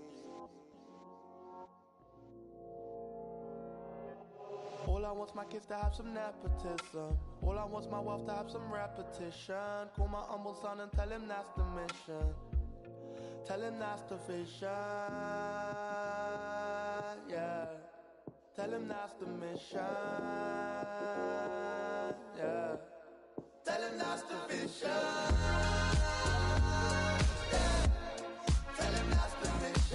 All I want's my kids to have some nepotism. All I want's my wealth to have some repetition. Call my humble son and tell him that's the mission. Tell him that's the vision. Yeah. Tell him that's the mission. Yeah. Tell him that's the vision. Yeah. Tell him that's the mission.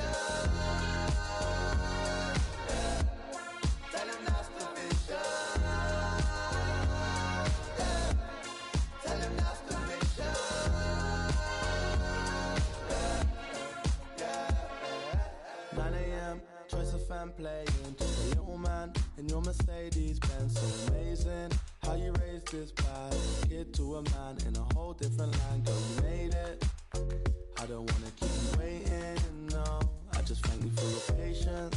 Playing just a little man in your Mercedes Benz. So amazing how you raised this bad kid to a man in a whole different land. Girl, you made it. I don't wanna keep you waiting, no. I just thank you for your patience.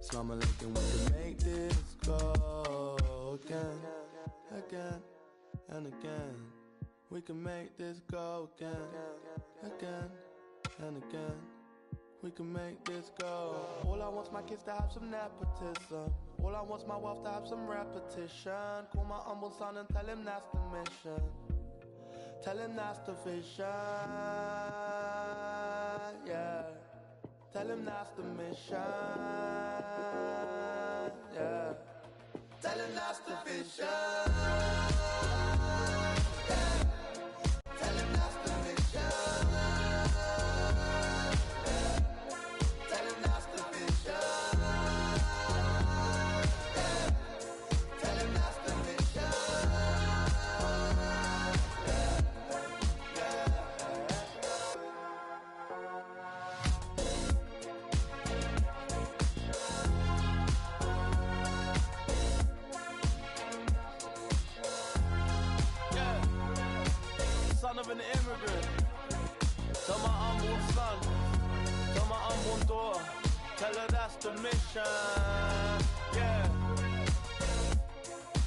Slumber looking, we can make this go again, again, and again. We can make this go again, again, and again. We can make this go. All I want's my kids to have some nepotism. All I want's my wealth to have some repetition. Call my humble son and tell him that's the mission. Tell him that's the vision. Yeah. Tell him that's the mission. Yeah. Tell him that's the vision. Yeah. Tell him that's the vision. Of an immigrant. Tell my unborn son, tell my unborn daughter, tell her that's the mission. Yeah.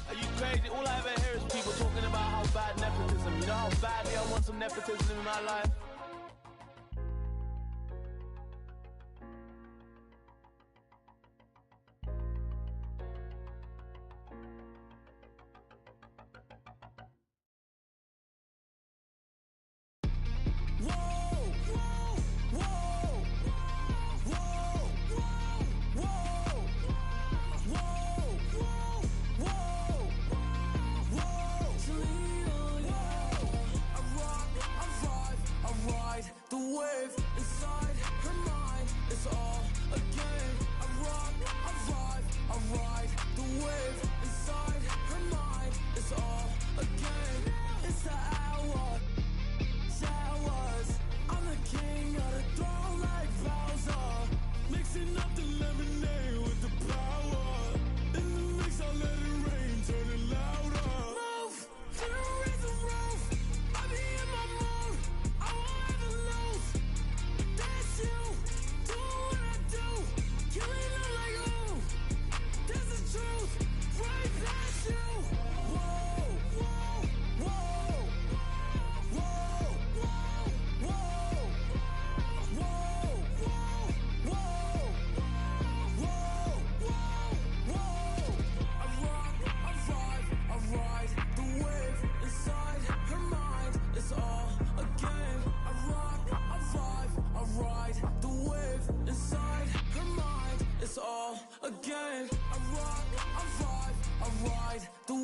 Are you crazy? All I ever hear is people talking about how bad nepotism. You know how badly I want some nepotism in my life?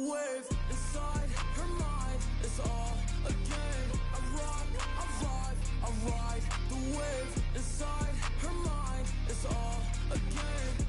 wave inside her mind is all a game. I ride, I ride. The wave inside her mind is all a game.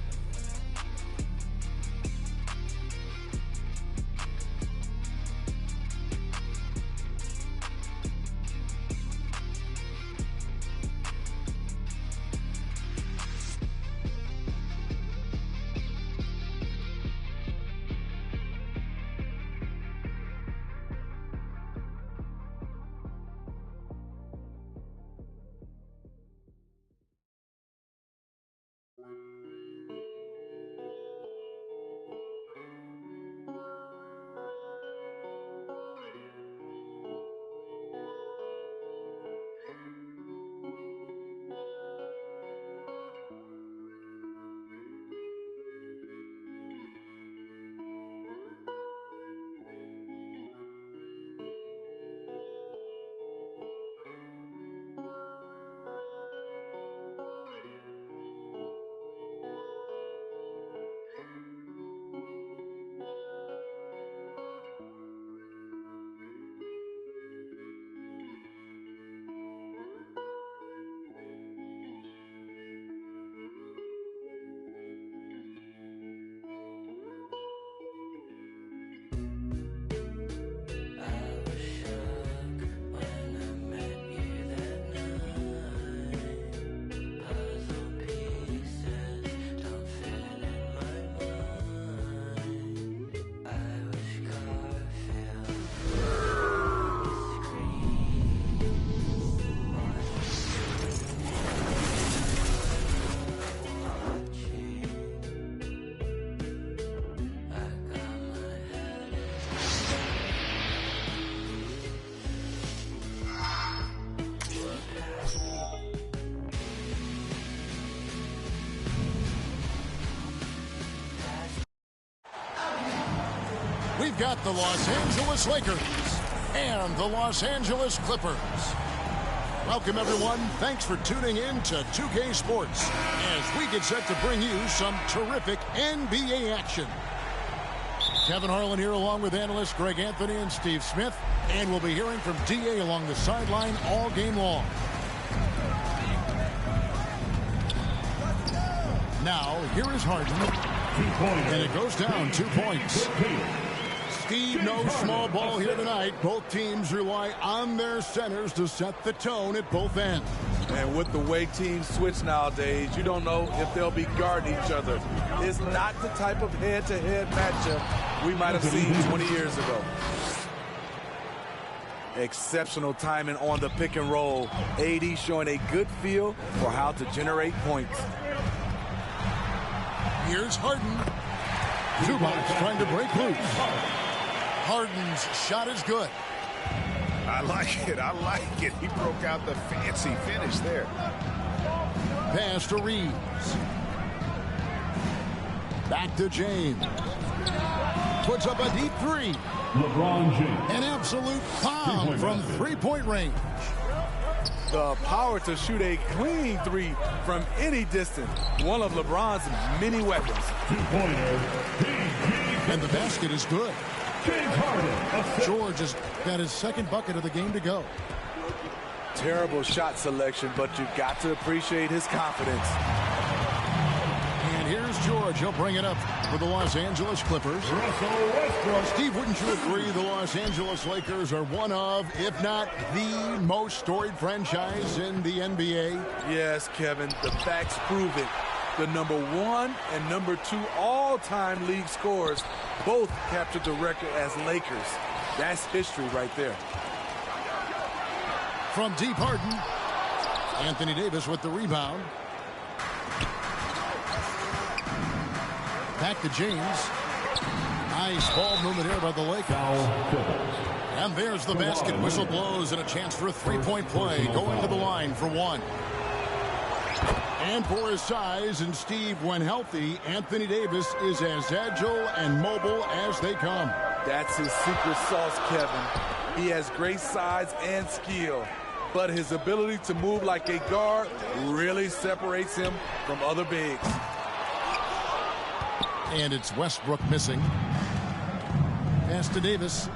We've got the Los Angeles Lakers and the Los Angeles Clippers. Welcome, everyone. Thanks for tuning in to 2K Sports as we get set to bring you some terrific NBA action. Kevin Harlan here along with analysts Greg Anthony and Steve Smith, and we'll be hearing from DA along the sideline all game long. Now, here is Harden, and it goes down 2 points. Steve, no small ball here tonight. Both teams rely on their centers to set the tone at both ends. And with the way teams switch nowadays, you don't know if they'll be guarding each other. It's not the type of head-to-head matchup we might have seen 20 years ago. Exceptional timing on the pick and roll. AD showing a good feel for how to generate points. Here's Harden. Zubac trying to break loose. Harden's shot is good. I like it. I like it. He broke out the fancy finish there. Pass to Reeves. Back to James. Puts up a deep three. LeBron James. An absolute bomb from three-point range. The power to shoot a clean three from any distance. One of LeBron's many weapons. And the basket is good. George has got his second bucket of the game to go. Terrible shot selection, but you've got to appreciate his confidence. And here's George. He'll bring it up for the Los Angeles Clippers. Steve, wouldn't you agree the Los Angeles Lakers are one of, if not the most storied franchise in the NBA? Yes, Kevin. The facts prove it. The #1 and #2 all-time league scorers both captured the record as Lakers. That's history right there. From deep, Harden. Anthony Davis with the rebound. Back to James. Nice ball movement here by the Lakers. And there's the basket. Whistle blows and a chance for a three-point play. Going to the line for one. And for his size, and Steve, when healthy, Anthony Davis is as agile and mobile as they come. That's his secret sauce, Kevin. He has great size and skill, but his ability to move like a guard really separates him from other bigs. And it's Westbrook missing. Pass to Davis.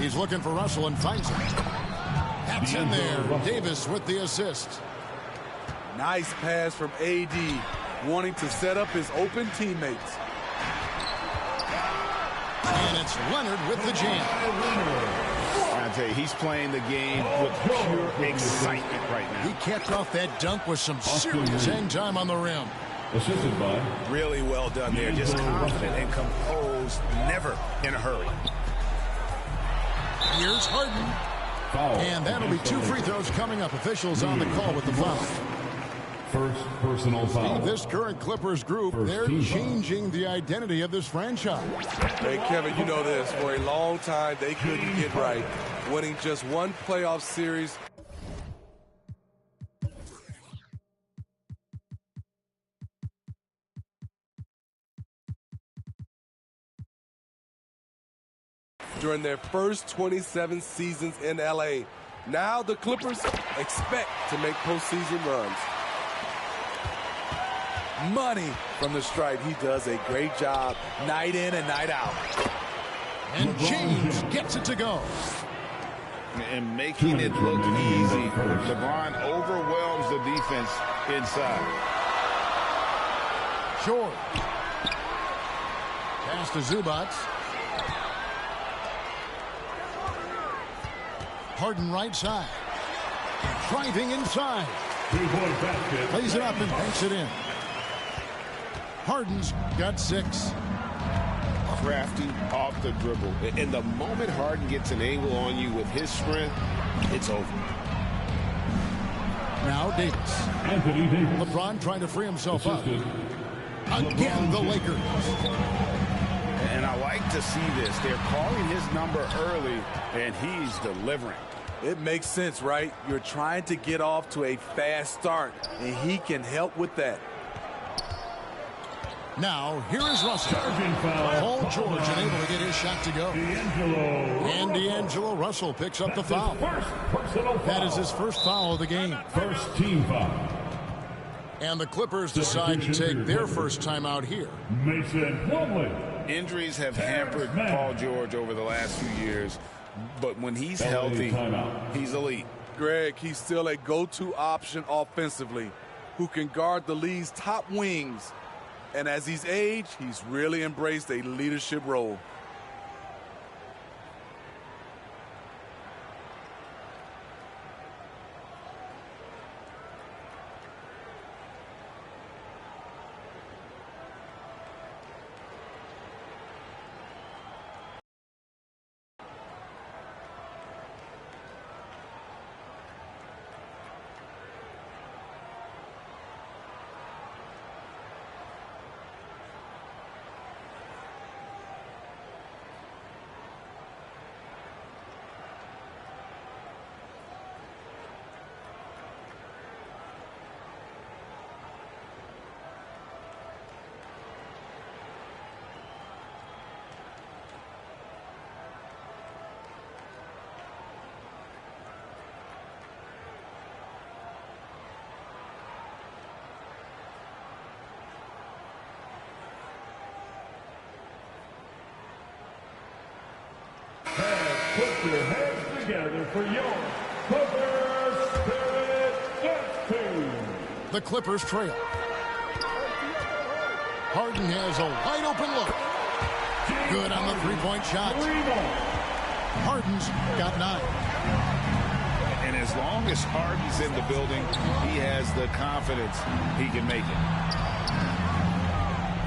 He's looking for Russell and finds him. That's in there. Davis with the assist. Nice pass from AD, wanting to set up his open teammates. And it's Leonard with the jam. I tell you, he's playing the game with pure excitement right now. He capped off that dunk with some serious hang time on the rim. Assisted by. Really well done there. Just confident and composed, never in a hurry. Here's Harden. Foul. And that'll be 2 free throws coming up. Officials on the call with the foul. First personal foul. This current Clippers group, they're changing the identity of this franchise. Hey, Kevin, you know this. For a long time, they couldn't get right. Winning just one playoff series. During their first 27 seasons in LA. Now the Clippers expect to make postseason runs. Money from the stripe. He does a great job night in and night out. And James gets it to go. And making it look easy. LeBron overwhelms the defense inside. Short. Pass to Zubac. Harden right side. Driving inside. Plays it up and banks it in. Harden's got 6. Crafty off the dribble. And the moment Harden gets an angle on you with his strength, it's over. Now Davis. Anthony Davis. LeBron trying to free himself up. Again, the Lakers. And I like to see this. They're calling his number early, and he's delivering. It makes sense, right? You're trying to get off to a fast start, and he can help with that. Now, here is Russell. Paul George unable to get his shot to go. And D'Angelo Russell picks up the foul. That is his first foul of the game. First team foul. And the Clippers decide to take their first time out here. Mason Plumlee. Injuries have hampered Paul George over the last few years, but when he's healthy, he's elite. Greg, he's still a go-to option offensively, who can guard the league's top wings. And as he's aged, he's really embraced a leadership role. Put your heads together for your Clippers Spirit Dance Team. The Clippers trail. Harden has a wide open look. Good on the three-point shot. Harden's got 9. And as long as Harden's in the building, he has the confidence he can make it.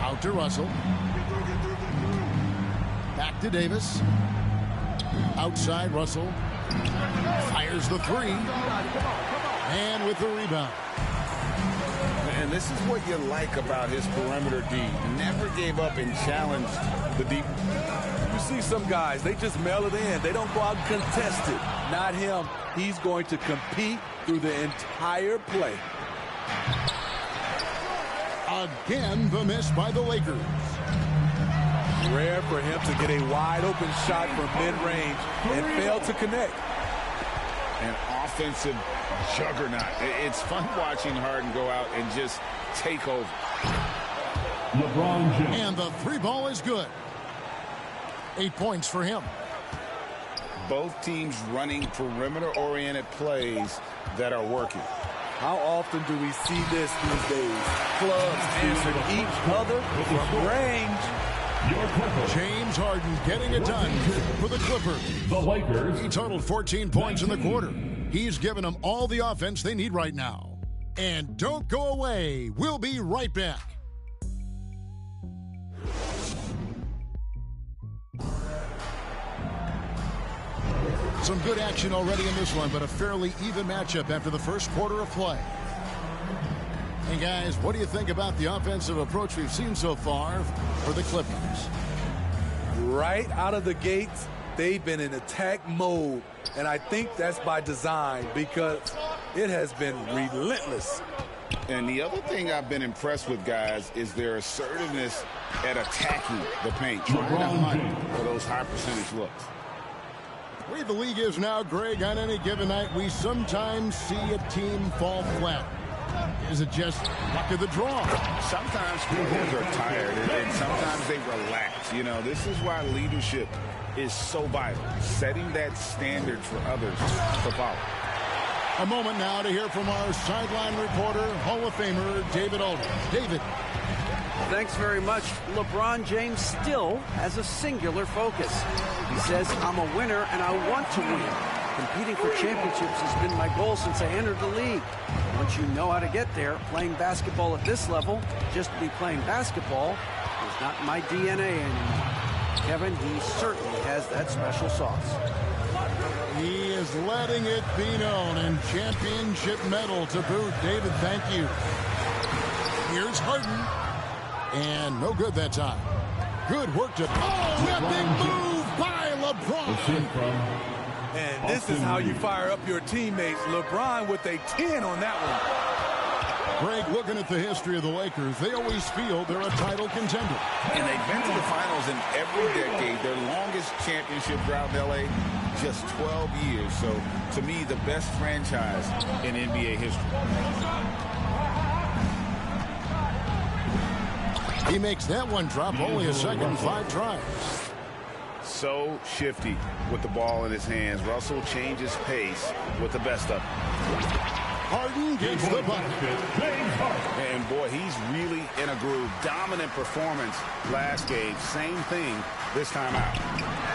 Out to Russell. Back to Davis. Outside, Russell fires the 3. And with the rebound. And this is what you like about his perimeter D. Never gave up and challenged the deep. You see some guys, they just mail it in. They don't go out and contest it. Not him. He's going to compete through the entire play. Again, the miss by the Lakers. Rare for him to get a wide open shot from mid-range and fail to connect. An offensive juggernaut. It's fun watching Harden go out and just take over. LeBron James. And the 3 ball is good. 8 points for him. Both teams running perimeter-oriented plays that are working. How often do we see this these days? Clubs answering each other from range. James Harden getting it done for the Clippers. The Lakers. He totaled 14 points in the quarter. He's given them all the offense they need right now. And don't go away. We'll be right back. Some good action already in this one, but a fairly even matchup after the first quarter of play. And guys, what do you think about the offensive approach we've seen so far for the Clippers? Right out of the gates, they've been in attack mode. And I think that's by design because it has been relentless. And the other thing I've been impressed with, guys, is their assertiveness at attacking the paint, trying to hunt for those high percentage looks. The way the league is now, Greg, on any given night, we sometimes see a team fall flat. Is it just luck of the draw? Sometimes players are tired, and sometimes they relax. You know, this is why leadership is so vital, setting that standard for others to follow. A moment now to hear from our sideline reporter, Hall of Famer David Aldridge. David. Thanks very much. LeBron James still has a singular focus. He says, I'm a winner and I want to win. Competing for championships has been my goal since I entered the league. Once you know how to get there, playing basketball at this level, just to be playing basketball, is not my DNA anymore. Kevin, he certainly has that special sauce. He is letting it be known, and championship medal to boot. David, thank you. Here's Harden. And no good that time. Good work to... Oh, that big move by LeBron. And this is how you fire up your teammates. LeBron with a 10 on that one. Greg, looking at the history of the Lakers, they always feel they're a title contender. And they've been to the finals in every decade. Their longest championship drought in L.A., just 12 years. So, to me, the best franchise in NBA history. He makes that one drop, only a second, 5 tries. So shifty with the ball in his hands. Russell changes pace with the best of them. Harden gets the bucket. And boy, he's really in a groove. Dominant performance last game. Same thing this time out.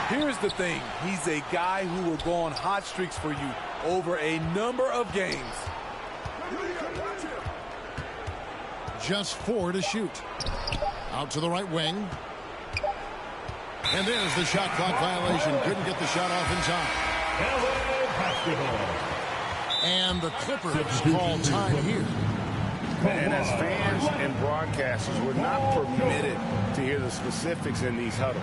Here's the thing. He's a guy who will go on hot streaks for you over a number of games. Just 4 to shoot. Out to the right wing. And there's the shot clock violation. Couldn't get the shot off in time. And the Clippers call time here. And as fans and broadcasters, we're not permitted to hear the specifics in these huddles.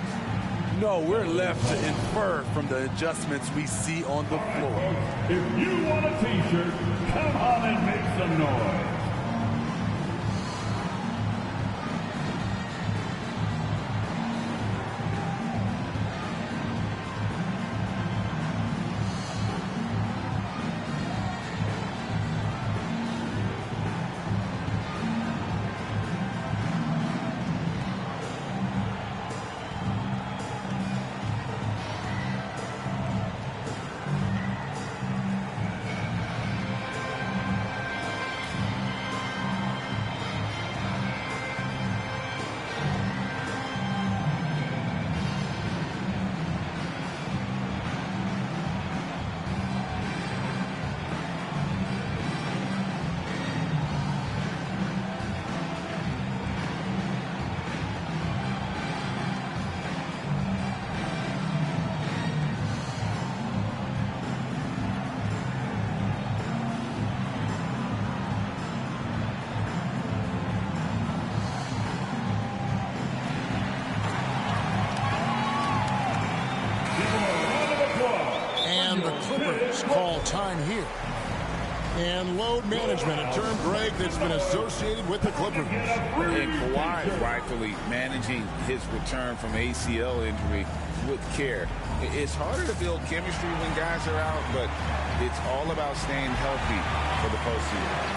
No, we're left to infer from the adjustments we see on the floor. If you want a t-shirt, come on and make some noise. Call time here. And load management, a term, Greg, that's been associated with the Clippers. And Kawhi rightfully managing his return from ACL injury with care. It's harder to build chemistry when guys are out, but it's all about staying healthy for the postseason.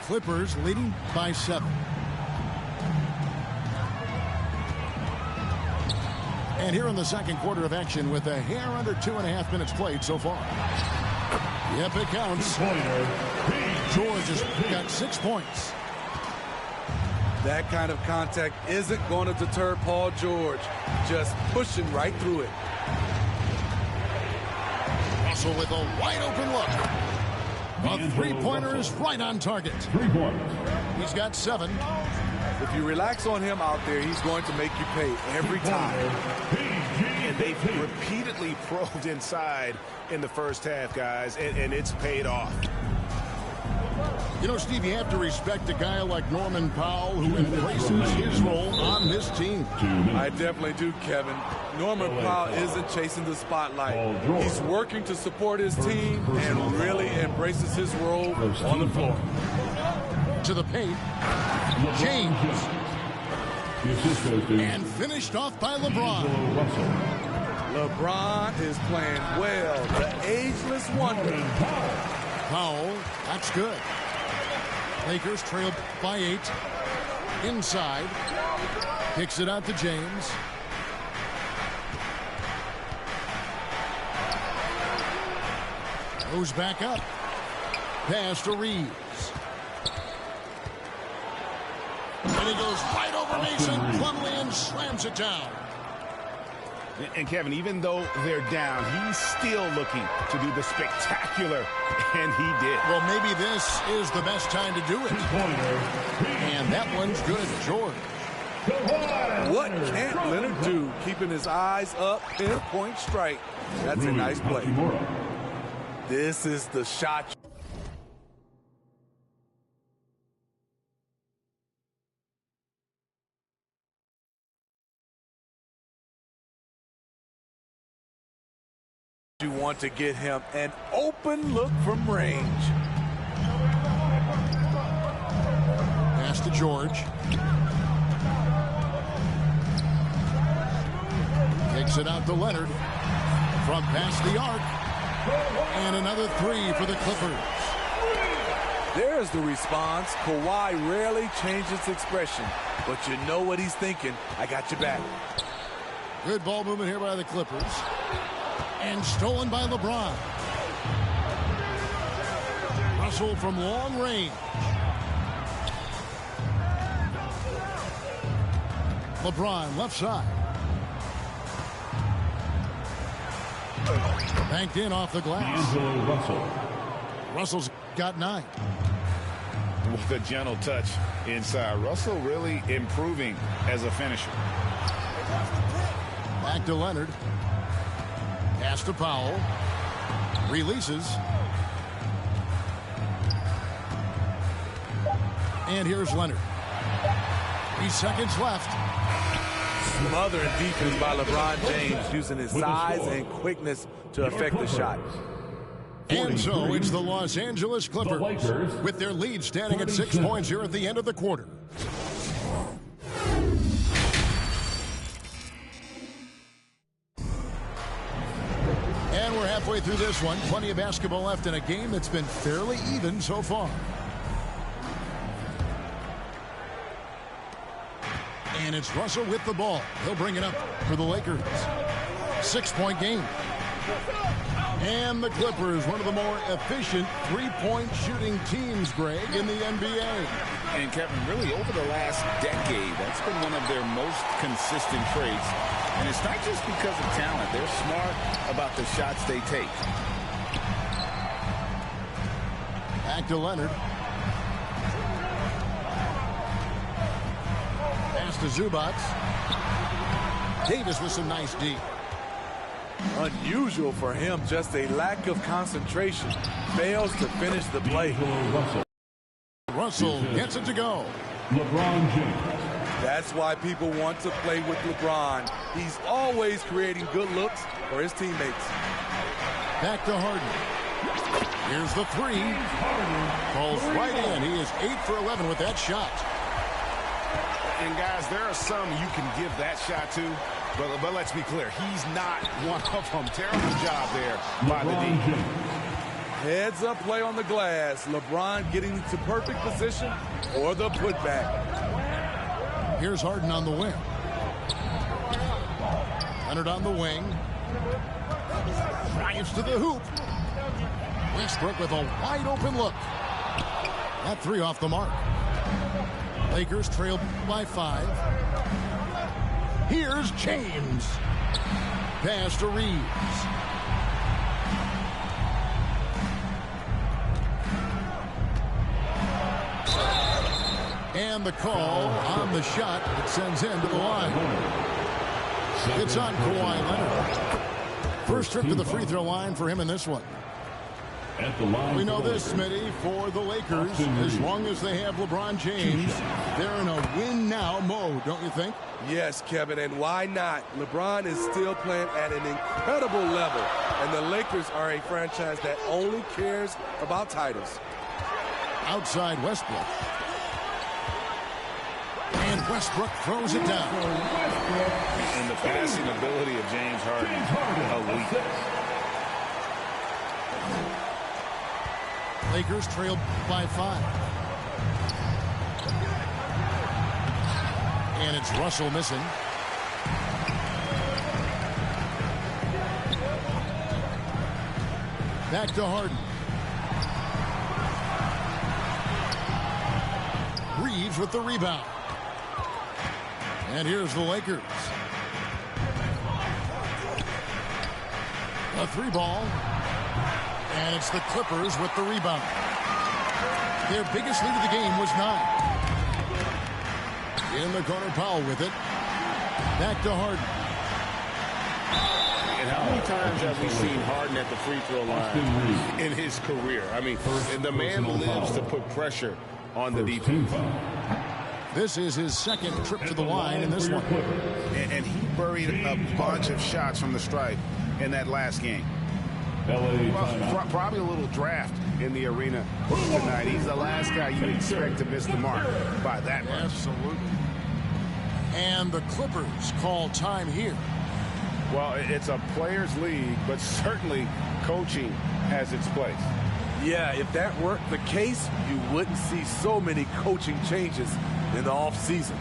Clippers leading by 7. And here in the second quarter of action with a hair under 2.5 minutes played so far. Yep, it counts. George has got 6 points. That kind of contact isn't going to deter Paul George. Just pushing right through it. Russell with a wide open look. A three-pointer is right on target. 3 points. He's got 7. If you relax on him out there, he's going to make you pay every time. And they've repeatedly probed inside in the first half, guys, and it's paid off. You know, Steve, you have to respect a guy like Norman Powell who embraces his role on this team. I definitely do, Kevin. Norman Powell isn't chasing the spotlight. He's working to support his team and really embraces his role on the floor. To the paint. James. And finished off by LeBron. LeBron is playing well. The ageless wonder. Powell, that's good. Lakers trail by 8. Inside. Kicks it out to James. Goes back up. Pass to Reeves. And he goes right over Mason Plumlee and slams it down. And Kevin, even though they're down, he's still looking to do the spectacular, and he did. Well, maybe this is the best time to do it. And that one's good, George. What can't Leonard do? Keeping his eyes up, pinpoint strike. That's a nice play. This is the shot. You want to get him an open look from range. Pass to George. Takes it out to Leonard. From past the arc. And another 3 for the Clippers. There's the response. Kawhi rarely changes expression, but you know what he's thinking. I got your back. Good ball movement here by the Clippers. And stolen by LeBron. Russell from long range. LeBron left side. Banked in off the glass. Russell's got 9. With a gentle touch inside. Russell really improving as a finisher. Back to Leonard. Pass to Powell. Releases. And here's Leonard. 3 seconds left. Smothering defense by LeBron James, using his size and quickness to affect the shot. And so it's the Los Angeles Clippers with their lead standing at 6 points here at the end of the quarter. And we're halfway through this one. Plenty of basketball left in a game that's been fairly even so far. And it's Russell with the ball. He'll bring it up for the Lakers. 6-point game. And the Clippers, one of the more efficient three-point shooting teams, Greg, in the NBA. And Kevin, really over the last decade, that's been one of their most consistent traits. And it's not just because of talent. They're smart about the shots they take. Back to Leonard. Pass to Zubac. Davis with some nice D. Unusual for him, just a lack of concentration. Fails to finish the play. Russell gets it to go. LeBron James. That's why people want to play with LeBron. He's always creating good looks for his teammates. Back to Harden. Here's the 3. Falls right in. He is 8 for 11 with that shot. And guys, there are some you can give that shot to, but let's be clear, he's not one of them. Terrible job there by the D. Heads-up play on the glass. LeBron getting to perfect position or the putback. Here's Harden on the wing. Leonard on the wing. Drives to the hoop. Westbrook with a wide-open look. That three off the mark. Lakers trail by 5. Here's James. Pass to Reeves. And the call on the shot that sends him to the line. It's on Kawhi Leonard. First trip to the free throw line for him in this one. We know this, Smitty, for the Lakers, as long as they have LeBron James, they're in a win-now mode, don't you think? Yes, Kevin, and why not? LeBron is still playing at an incredible level, and the Lakers are a franchise that only cares about titles. Outside Westbrook. And Westbrook throws it down. And the passing ability of James Harden, elite. Lakers trail by 5. And it's Russell missing. Back to Harden. Reeves with the rebound. And here's the Lakers. A 3-ball. And it's the Clippers with the rebound. Their biggest lead of the game was 9. In the corner, Powell with it. Back to Harden. And how many times have we seen Harden at the free throw line in his career? I mean, the man lives to put pressure on the defense. This is his second trip to the line in this one. And he buried a bunch of shots from the stripe in that last game. Well, probably a little draft in the arena tonight. He's the last guy you expect to miss the mark by that much. Absolutely. And the Clippers call time here. Well, it's a players' league, but certainly coaching has its place. Yeah, if that weren't the case, you wouldn't see so many coaching changes in the offseason.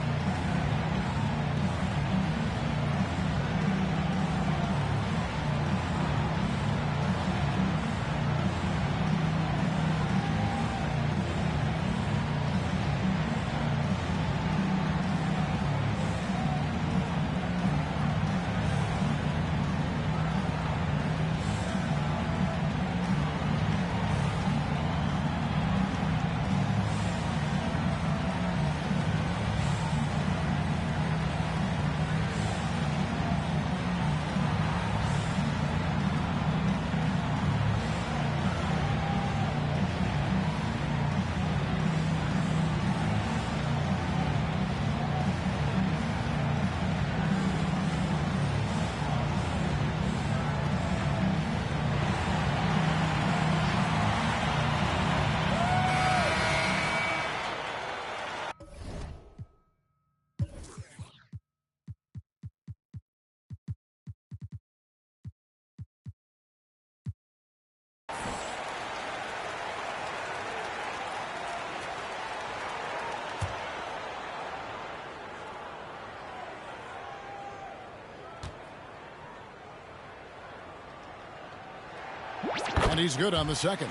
And he's good on the second.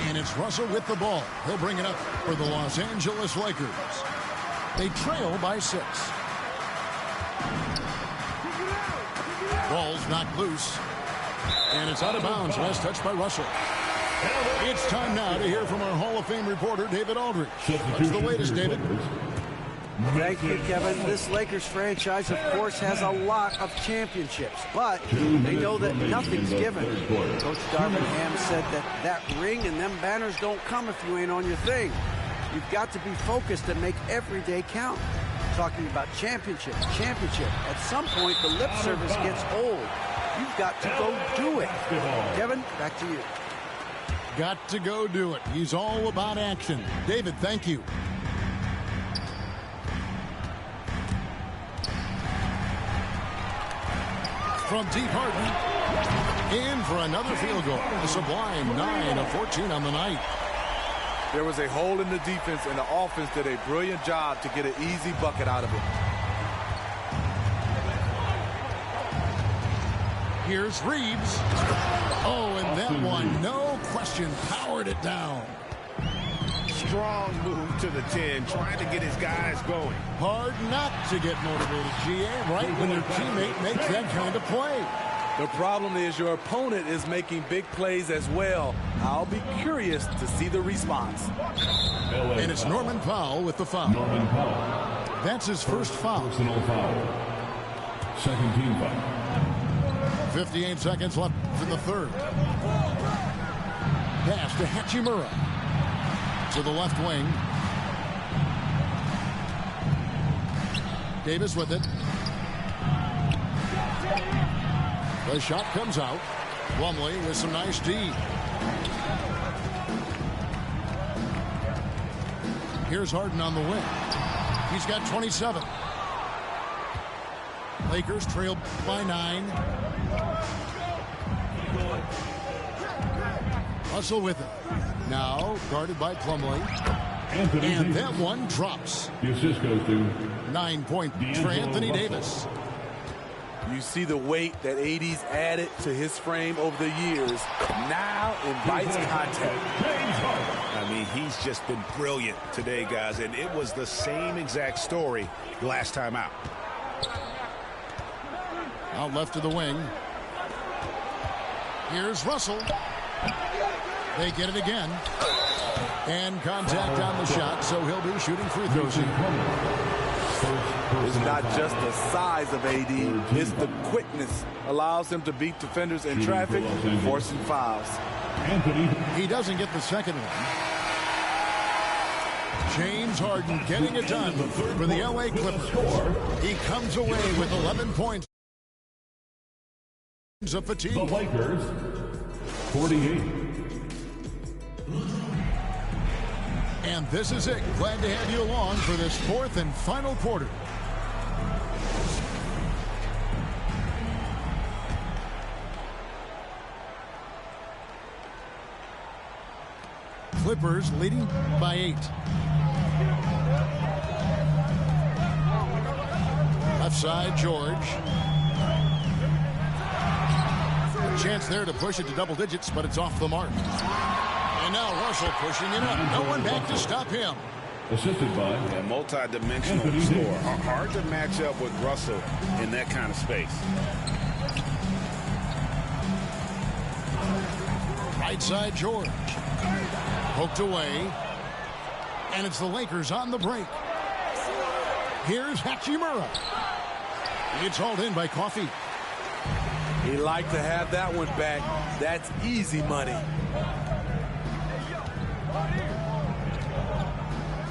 And it's Russell with the ball. He'll bring it up for the Los Angeles Lakers. They trail by 6. Ball's knocked loose. And it's out of bounds. Last touch by Russell. It's time now to hear from our Hall of Fame reporter, David Aldridge. What's the latest, David? Thank you, Kevin. This Lakers franchise, of course, has a lot of championships, but they know that nothing's given. Coach Darvin Ham said that ring and them banners don't come if you ain't on your thing. You've got to be focused and make every day count. Talking about championship. At some point, the lip service gets old. You've got to go do it. Kevin, back to you. Got to go do it. He's all about action. David, thank you. from deep Harden. In for another field goal. A sublime 9 of 14 on the night. There was a hole in the defense, and the offense did a brilliant job to get an easy bucket out of it. Here's Reeves. Oh, and that one, no question, powered it down. Strong move to the 10, trying to get his guys going. Hard not to get motivated, GA, right when your teammate makes that kind of play. The problem is your opponent is making big plays as well. I'll be curious to see the response. And it's Norman Powell with the foul. Norman Powell. That's his first foul. Personal foul. Second team foul. 58 seconds left in the third. Pass to Hachimura. To the left wing. Davis with it. The shot comes out. Plumlee with some nice D. Here's Harden on the wing. He's got 27. Lakers trail by 9. Russell with it. Now guarded by Plumlee. And that one drops. The assist goes to 9 points for Anthony Davis. You see the weight that AD's added to his frame over the years. Now invites contact. I mean, he's just been brilliant today, guys, and it was the same exact story last time out. Out left to the wing. Here's Russell. They get it again. And contact on the shot, so he'll be shooting free throws. It's not just the size of AD, it's the quickness. Allows him to beat defenders in traffic, forcing fouls. He doesn't get the second one. James Harden getting it done for the LA Clippers. He comes away with 11 points of fatigue. The Lakers, 48. And this is it. Glad to have you along for this fourth and final quarter. Clippers leading by 8. Left side, George. A chance there to push it to double digits, but it's off the mark. And now Russell pushing it up. No one back to stop him. Assisted by a multi-dimensional scorer. Hard to match up with Russell in that kind of space. Right side, George. Poked away. And it's the Lakers on the break. Here's Hachimura. It's hauled in by Coffey. He liked to have that one back. That's easy money.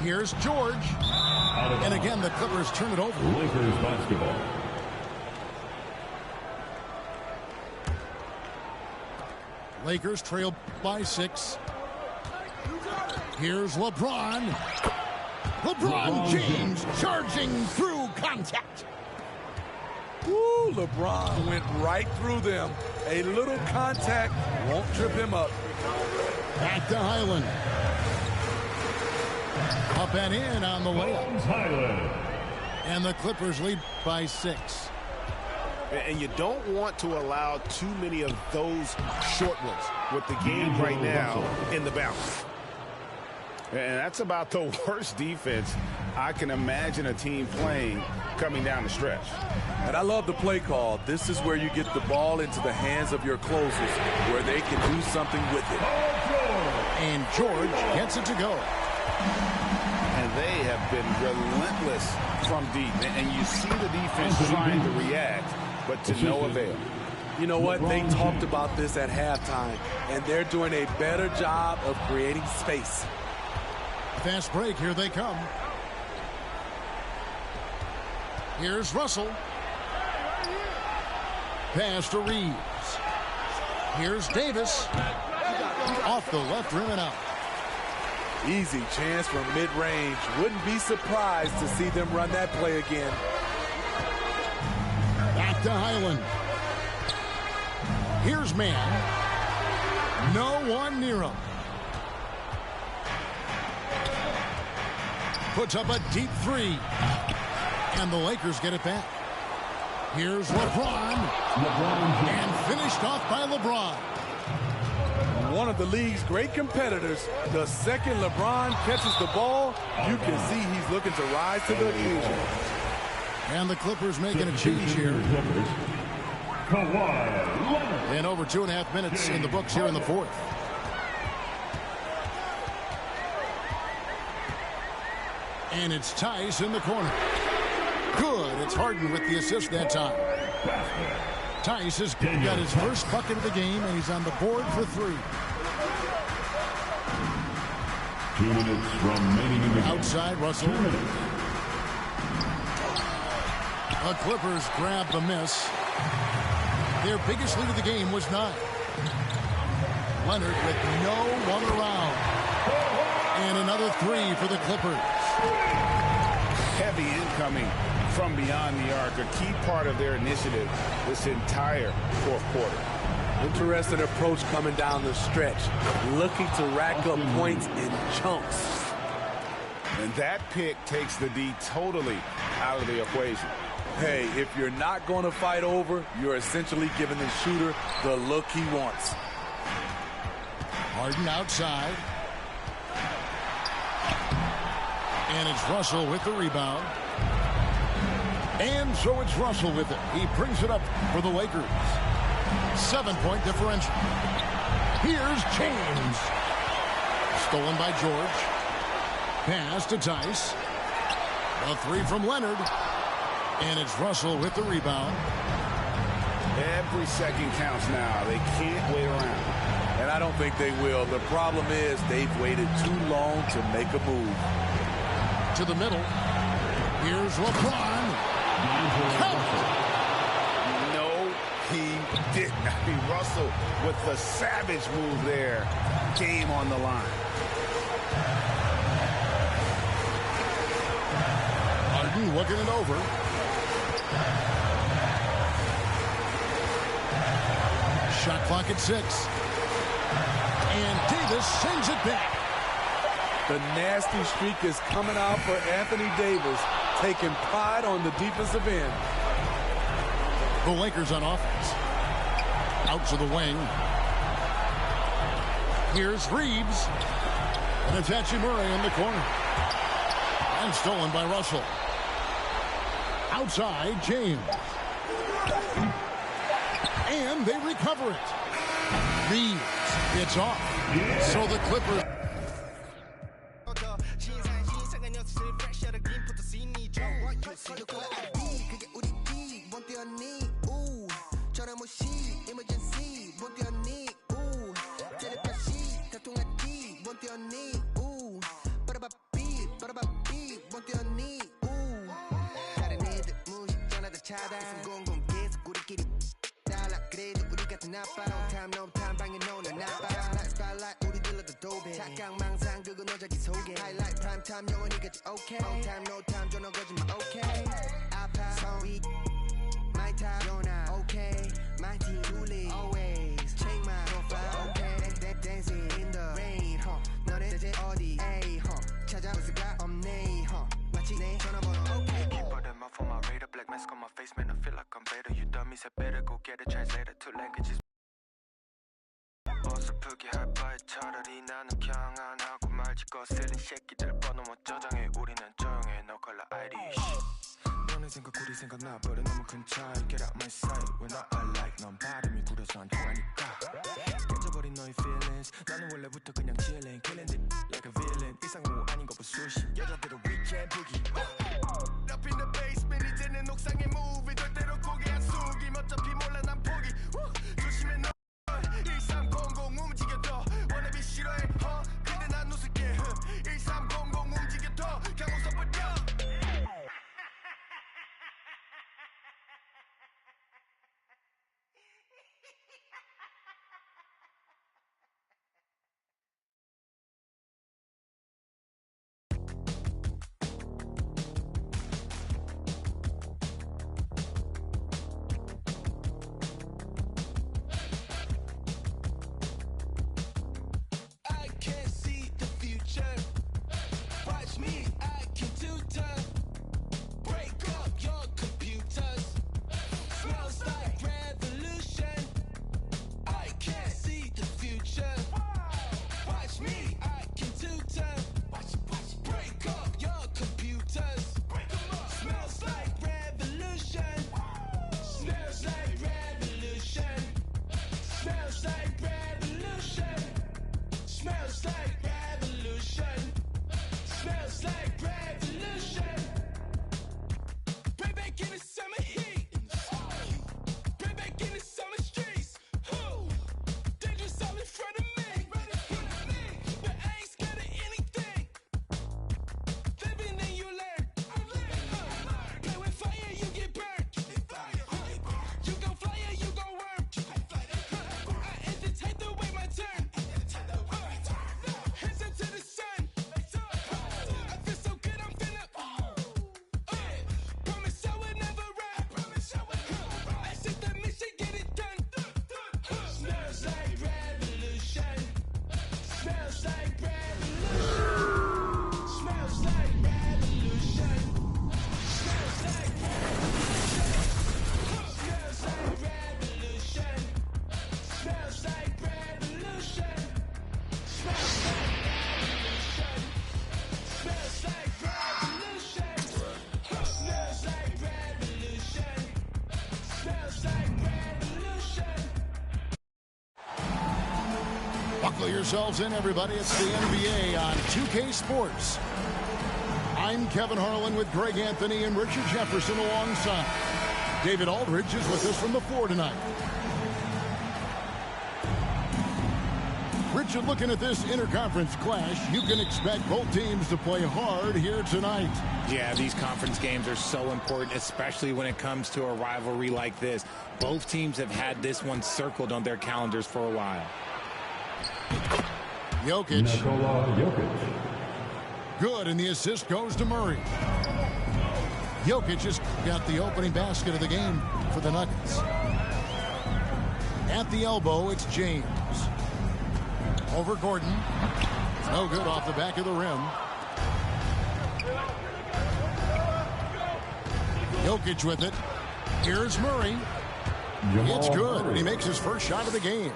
Here's George. And again, the Clippers turn it over. Lakers basketball. Lakers trail by 6. Here's LeBron. LeBron James charging through contact. Woo, LeBron went right through them. A little contact won't trip him up. Back to Highland. Up and in on the layup. And the Clippers lead by 6. And you don't want to allow too many of those short ones with the game right now in the balance. And that's about the worst defense I can imagine a team playing coming down the stretch. And I love the play call. This is where you get the ball into the hands of your closers, where they can do something with it. And George gets it to go. And they have been relentless from deep. And you see the defense trying to react, but to no avail. You know what? They talked about this at halftime, and they're doing a better job of creating space. Fast break. Here they come. Here's Russell. Pass to Reeves. Here's Davis. Off the left rim and out. Easy chance from mid-range. Wouldn't be surprised to see them run that play again. Back to Highland. Here's man. No one near him. Puts up a deep three. And the Lakers get it back. Here's LeBron. And finished off by LeBron. One of the league's great competitors. The second LeBron catches the ball, you can see he's looking to rise to the occasion. And the Clippers making a change here. And over 2.5 minutes in the books here in the fourth. And it's Tice in the corner. Good. It's Harden with the assist that time. Tice has got his first bucket of the game, and he's on the board for 3. 2 minutes remaining in the game. Outside, Russell. The Clippers grab the miss. Their biggest lead of the game was 9. Leonard with no one around. And another 3 for the Clippers. Heavy incoming from beyond the arc, a key part of their initiative this entire fourth quarter. Interesting approach coming down the stretch, looking to rack up points in chunks. And that pick takes the D totally out of the equation. Hey, if you're not going to fight over, you're essentially giving the shooter the look he wants. Harden outside. And it's Russell with the rebound. And so it's Russell with it. He brings it up for the Lakers. 7-point differential. Here's James. Stolen by George. Pass to Tice. A 3 from Leonard. And it's Russell with the rebound. Every second counts now. They can't wait around. And I don't think they will. The problem is they've waited too long to make a move. To the middle. Here's LeBron. No, he didn't. I mean, Russell with the savage move there. Game on the line. Harden looking it over. Shot clock at 6. And Davis sends it back. The nasty streak is coming out for Anthony Davis, taking pride on the defensive end. The Lakers on offense. Out to the wing. Here's Reeves. And it's Hachimura in the corner. And stolen by Russell. Outside, James. And they recover it. Reeves gets off. So the Clippers... Buckle yourselves in, everybody. It's the NBA on 2K Sports. I'm Kevin Harlan with Greg Anthony and Richard Jefferson alongside. David Aldridge is with us from the floor tonight. Richard, looking at this interconference clash, you can expect both teams to play hard here tonight. Yeah, these conference games are so important, especially when it comes to a rivalry like this. Both teams have had this one circled on their calendars for a while. Jokic. Nikola Jokic. Good, and the assist goes to Murray. Jokic has got the opening basket of the game for the Nuggets. At the elbow, it's James. Over Gordon. No good off the back of the rim. Jokic with it. Here's Murray. It's good, and he makes his first shot of the game.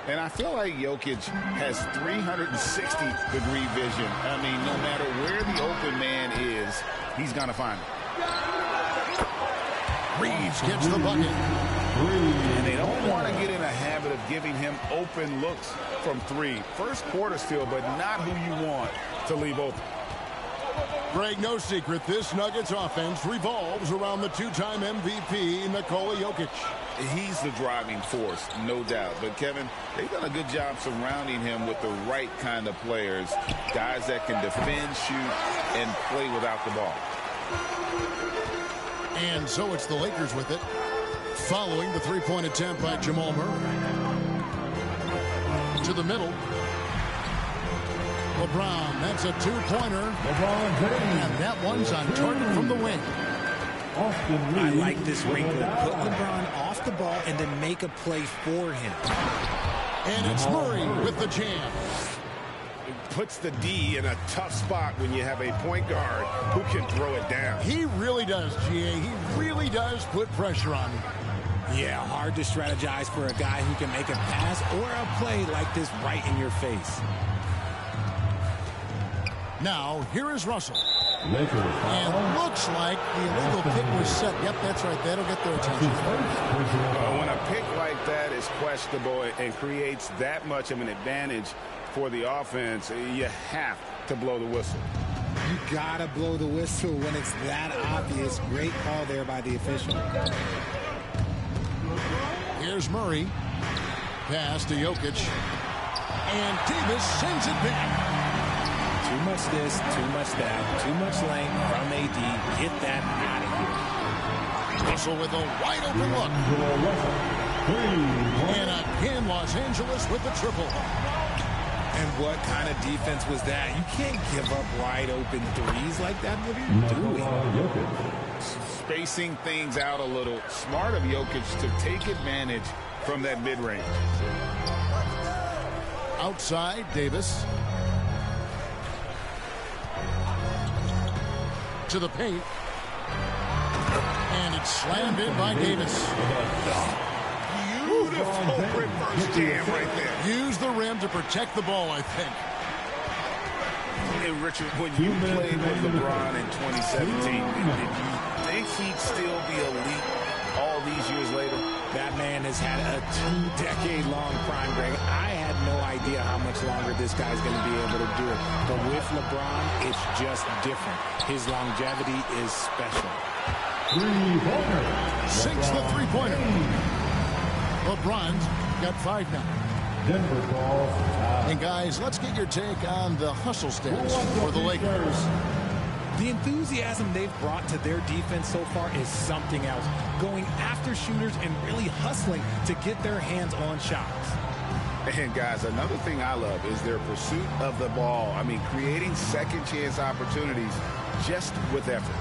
And I feel like Jokic has 360-degree vision. I mean, no matter where the open man is, he's going to find it. Reeves gets the bucket. And they don't want to get in a habit of giving him open looks from three. First quarter still, but not who you want to leave open. Greg, no secret, this Nuggets offense revolves around the two-time MVP, Nikola Jokic. He's the driving force, no doubt. But, Kevin, they've done a good job surrounding him with the right kind of players, guys that can defend, shoot, and play without the ball. And so it's the Lakers with it, following the three-point attempt by Jamal Murray. To the middle. LeBron, that's a two-pointer. And that one's on target from the wing. I like this wrinkle. Put LeBron off the ball and then make a play for him. And it's Murray with the jam. It puts the D in a tough spot when you have a point guard who can throw it down. He really does, GA. He really does put pressure on him. Yeah, hard to strategize for a guy who can make a pass or a play like this right in your face. Now, here is Russell. Lakers. And looks like the illegal pick was set. Yep, that's right. That'll get their attention. When a pick like that is questionable and creates that much of an advantage for the offense, you have to blow the whistle. You gotta blow the whistle when it's that obvious. Great call there by the official. Here's Murray. Pass to Jokic. And Davis sends it back. Too much this, too much that, too much length from AD. Get that out of here. Russell with a wide open look. And again, Los Angeles with the triple. And what kind of defense was that? You can't give up wide open threes like that. What are you doing? Spacing things out a little. Smart of Jokic to take advantage from that mid-range. Outside, Davis. To the paint. And it's slammed in by Davis. Beautiful reverse jam right there. Use the rim to protect the ball, I think. And Richard, when you played with LeBron in 2017, did you think he'd still be elite all these years later? That man has had a 2-decade-long prime, Greg. I had no idea how much longer this guy's going to be able to do it. But with LeBron, it's just different. His longevity is special. Sinks the three-pointer. LeBron's got 5 now. Denver ball. And guys, let's get your take on the hustle stats for the Lakers. The enthusiasm they've brought to their defense so far is something else. Going after shooters and really hustling to get their hands on shots. And guys, another thing I love is their pursuit of the ball. I mean, creating second chance opportunities just with effort.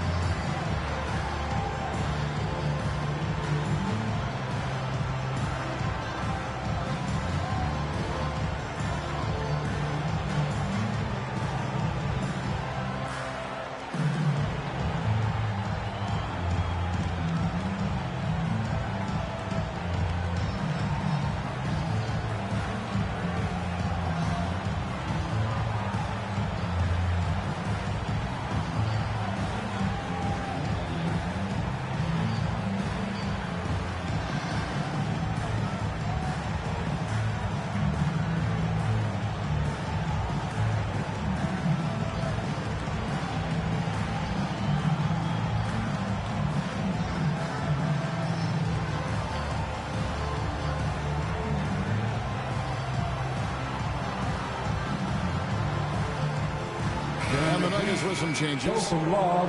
Davis with some changes. Joseph Love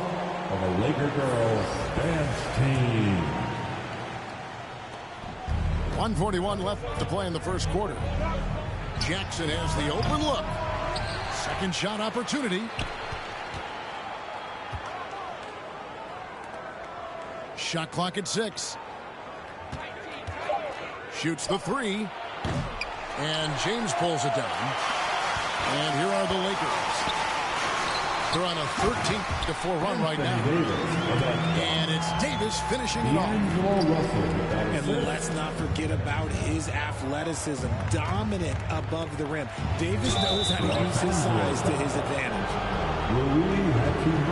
of the Laker girls dance team. 1:41 left to play in the first quarter. Jackson has the open look. Second shot opportunity. Shot clock at 6. Shoots the 3. And James pulls it down. And here are the Lakers. They're on a 13-4 run right now. And it's Davis finishing it off. And let's not forget about his athleticism. Dominant above the rim. Davis knows how to use his size to his advantage.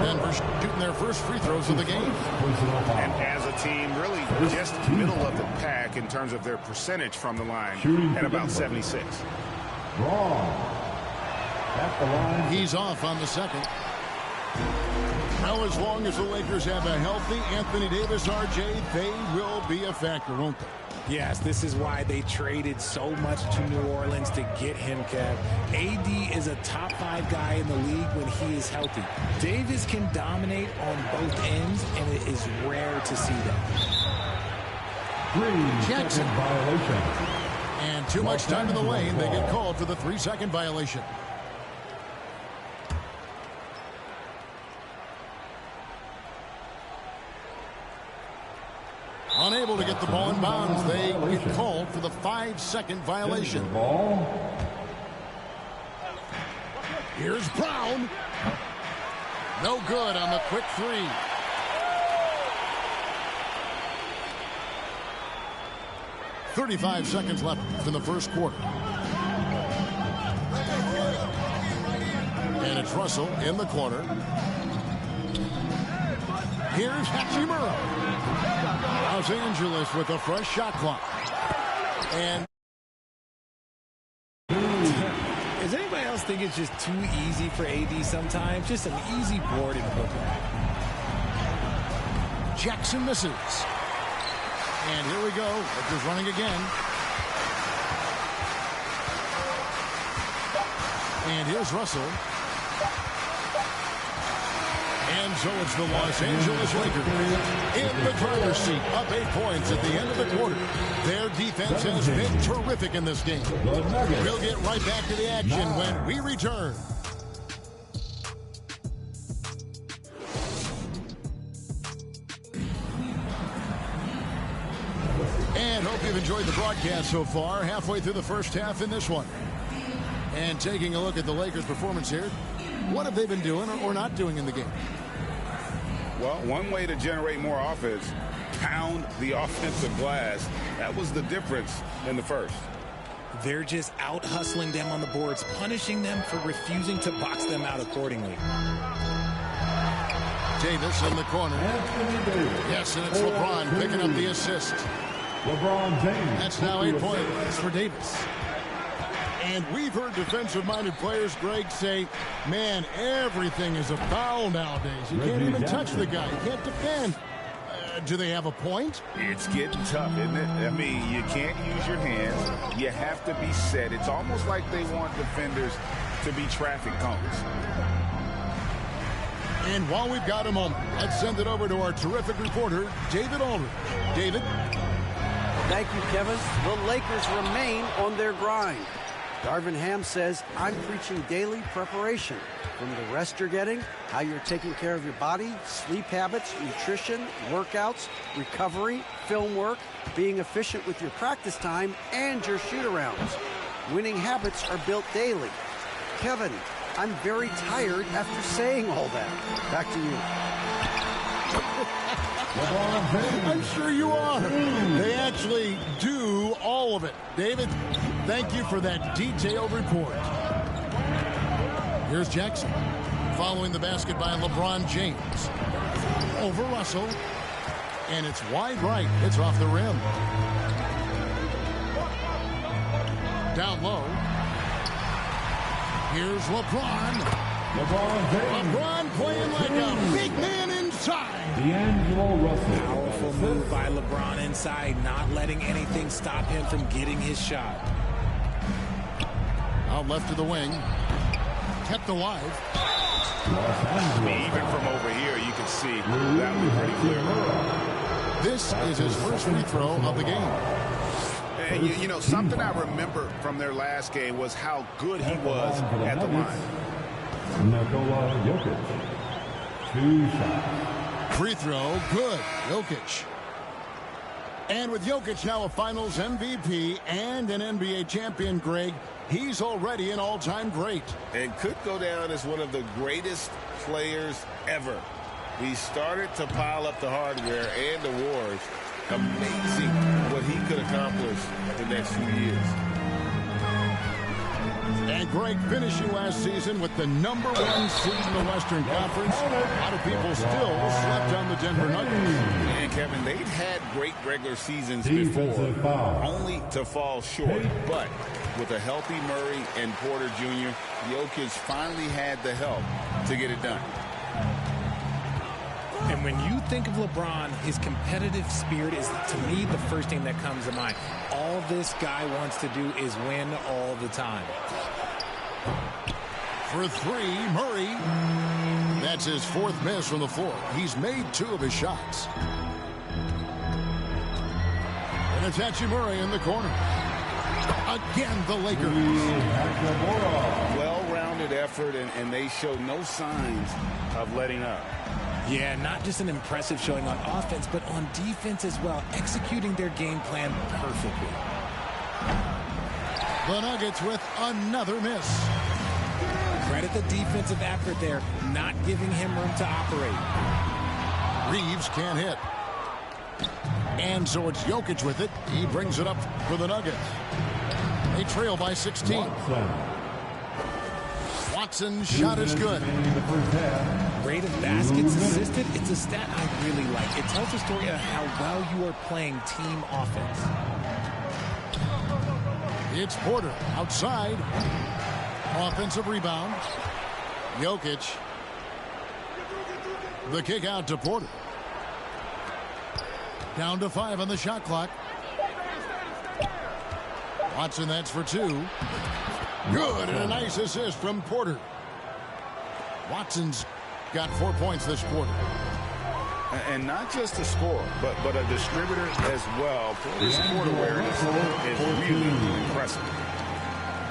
Denver shooting their first free throws of the game. And as a team, really just middle of the pack in terms of their percentage from the line at about 76. He's off on the second. Now, as long as the Lakers have a healthy Anthony Davis, RJ, they will be a factor, won't they? Yes, this is why they traded so much to New Orleans to get him, Kev. AD is a top 5 guy in the league when he is healthy. Davis can dominate on both ends, and it is rare to see that. Jackson. Violation. And too much time in the lane. They get called for the 3-second violation. Unable to get the ball in bounds. They get called for the 5-second violation. Here's Brown. No good on the quick 3. "35 seconds left in the first quarter. And it's Russell in the corner. Here's Hachimura. Los Angeles with a fresh shot clock. And does anybody else think it's just too easy for AD sometimes? Just an easy board in Brooklyn. Jackson misses. And here we go. Lakers running again. And here's Russell. And so it's the Los Angeles Lakers in the driver's seat, up 8 points at the end of the quarter. Their defense has been terrific in this game. We'll get right back to the action when we return. And hope you've enjoyed the broadcast so far. Halfway through the first half in this one. And taking a look at the Lakers' performance here. What have they been doing or not doing in the game? Well, one way to generate more offense, pound the offensive glass. That was the difference in the first. They're just out hustling them on the boards, punishing them for refusing to box them out accordingly. Davis in the corner. Yes, and it's LeBron picking up the assist. LeBron James. That's now 8 points for Davis. And we've heard defensive-minded players, Greg, say, man, everything is a foul nowadays. You can't even touch the guy. You can't defend. Do they have a point? It's getting tough, isn't it? I mean, you can't use your hands. You have to be set. It's almost like they want defenders to be traffic cones. And while we've got a moment, let's send it over to our terrific reporter, David Aldridge. David? Thank you, Kevin. The Lakers remain on their grind. Darvin Ham says, I'm preaching daily preparation. From the rest you're getting, how you're taking care of your body, sleep habits, nutrition, workouts, recovery, film work, being efficient with your practice time, and your shoot-arounds. Winning habits are built daily. Kevin, I'm very tired after saying all that. Back to you. I'm sure you are. They actually do all of it. David, thank you for that detailed report. Here's Jackson following the basket by LeBron James. Over Russell. And it's wide right. It's off the rim. Down low. Here's LeBron. LeBron playing like a big man inside. D'Angelo Russell. Powerful move by LeBron inside, not letting anything stop him from getting his shot. Out left to the wing. Kept alive. Even from over here, you can see that one pretty clearly. This is his first free throw of the game. And you know, something I remember from their last game was how good he was at the line. Nikola Jokic. 2 shots. Free throw, good. Jokic. And with Jokic now a Finals MVP and an NBA champion, Greg, he's already an all-time great. And could go down as one of the greatest players ever. He started to pile up the hardware and the wars. Amazing what he could accomplish the next few years. And Greg finishing last season with the #1 seed in the Western Conference. A lot of people still slept on the Denver Nuggets. And Kevin, they've had great regular seasons before, only to fall short. But with a healthy Murray and Porter Jr., Jokic finally had the help to get it done. And when you think of LeBron, his competitive spirit is, to me, the first thing that comes to mind. All this guy wants to do is win all the time. For 3, Murray. That's his 4th miss from the floor. He's made 2 of his shots. And it's Hachimura Murray in the corner. Again, the Lakers. Well-rounded effort, and they show no signs of letting up. Yeah, not just an impressive showing on offense, but on defense as well, executing their game plan perfectly. The Nuggets with another miss. Credit the defensive effort there, not giving him room to operate. Reeves can't hit. And so it's Jokic with it. He brings it up for the Nuggets. They trail by 16. Watson's shot is good. Rate of baskets assisted, it's a stat I really like. It tells a story of how well you are playing team offense. It's Porter outside. Offensive rebound. Jokic. The kick out to Porter. Down to 5 on the shot clock. Watson, that's for 2. Good, and a nice assist from Porter. Watson's got 4 points this quarter. And not just a scorer, but a distributor as well. His court awareness is really impressive.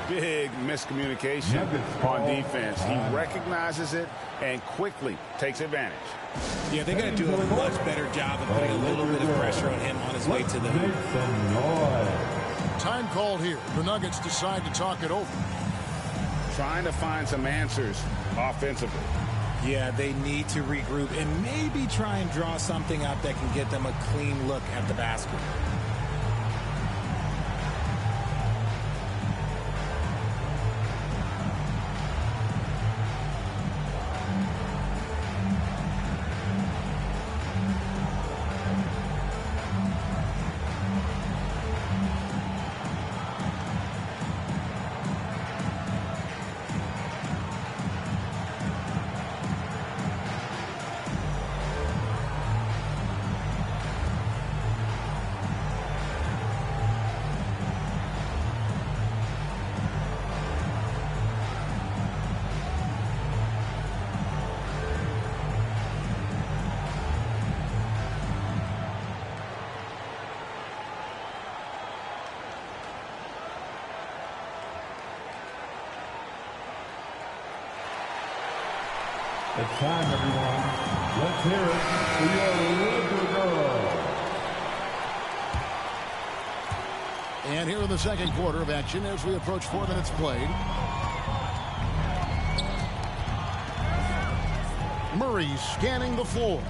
Big miscommunication on defense. He recognizes it and quickly takes advantage. Yeah, they got to do a much better job of putting a little bit of pressure on him on his way to the hoop. Time called here. The Nuggets decide to talk it over. Trying to find some answers offensively. Yeah, they need to regroup and maybe try and draw something up that can get them a clean look at the basket. It's time, everyone. Let's hear it for your Laker girl. And here in the second quarter of action as we approach 4 minutes played. Murray scanning the floor.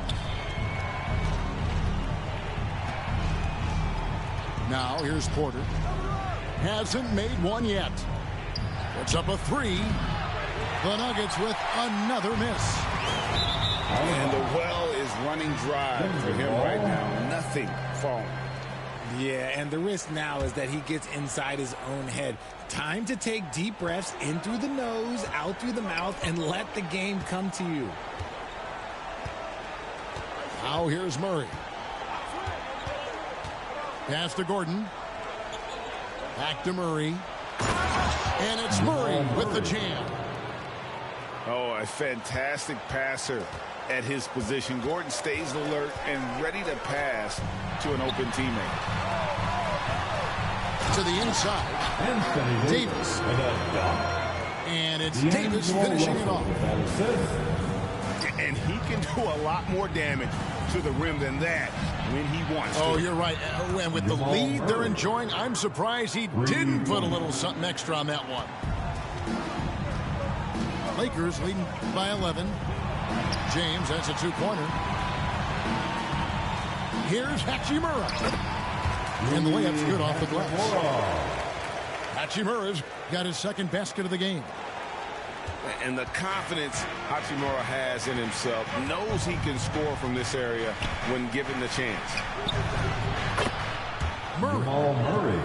Now here's Porter. Hasn't made one yet. Puts up a 3. The Nuggets with another miss. And the well is running dry for him right now. Nothing falling. Yeah, and the risk now is that he gets inside his own head. Time to take deep breaths in through the nose, out through the mouth, and let the game come to you. Now here's Murray. Pass to Gordon. Back to Murray. And it's Murray with the jam. Oh, a fantastic passer at his position. Gordon stays alert and ready to pass to an open teammate. To the inside, Davis. And it's Davis finishing it off. And he can do a lot more damage to the rim than that when he wants to. Oh, you're right. And with the lead they're enjoying, I'm surprised he didn't put a little something extra on that one. Lakers leading by 11. James, that's a two-pointer. Here's Hachimura. And the layup's good off the glass. Hachimura's got his second basket of the game. And the confidence Hachimura has in himself, knows he can score from this area when given the chance. Murray.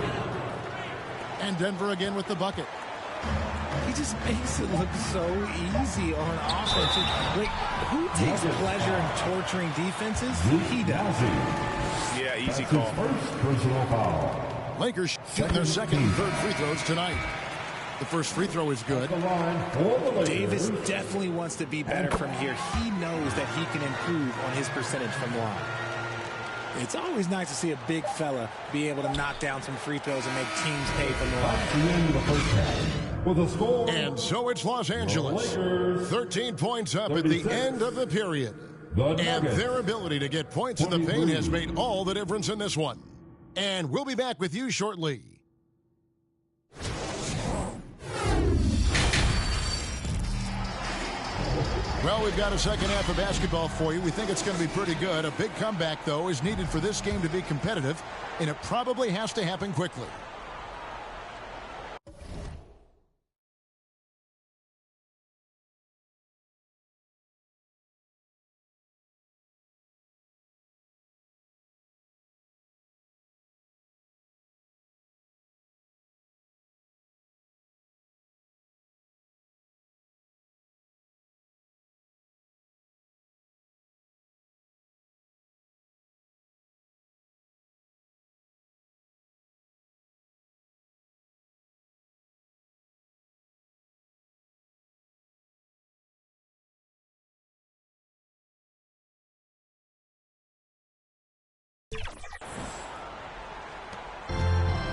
And Denver again with the bucket. He just makes it look so easy on offense. Like, who takes pleasure in torturing defenses? He does. Yeah, easy call. First personal foul. Lakers shooting their second and third free throws tonight. The first free throw is good. Davis definitely wants to be better from here. He knows that he can improve on his percentage from the line. It's always nice to see a big fella be able to knock down some free throws and make teams pay from the line. And so it's Los Angeles. 13 points up at the end of the period. And their ability to get points in the paint has made all the difference in this one. And we'll be back with you shortly. Well, we've got a second half of basketball for you. We think it's going to be pretty good. A big comeback, though, is needed for this game to be competitive, and it probably has to happen quickly.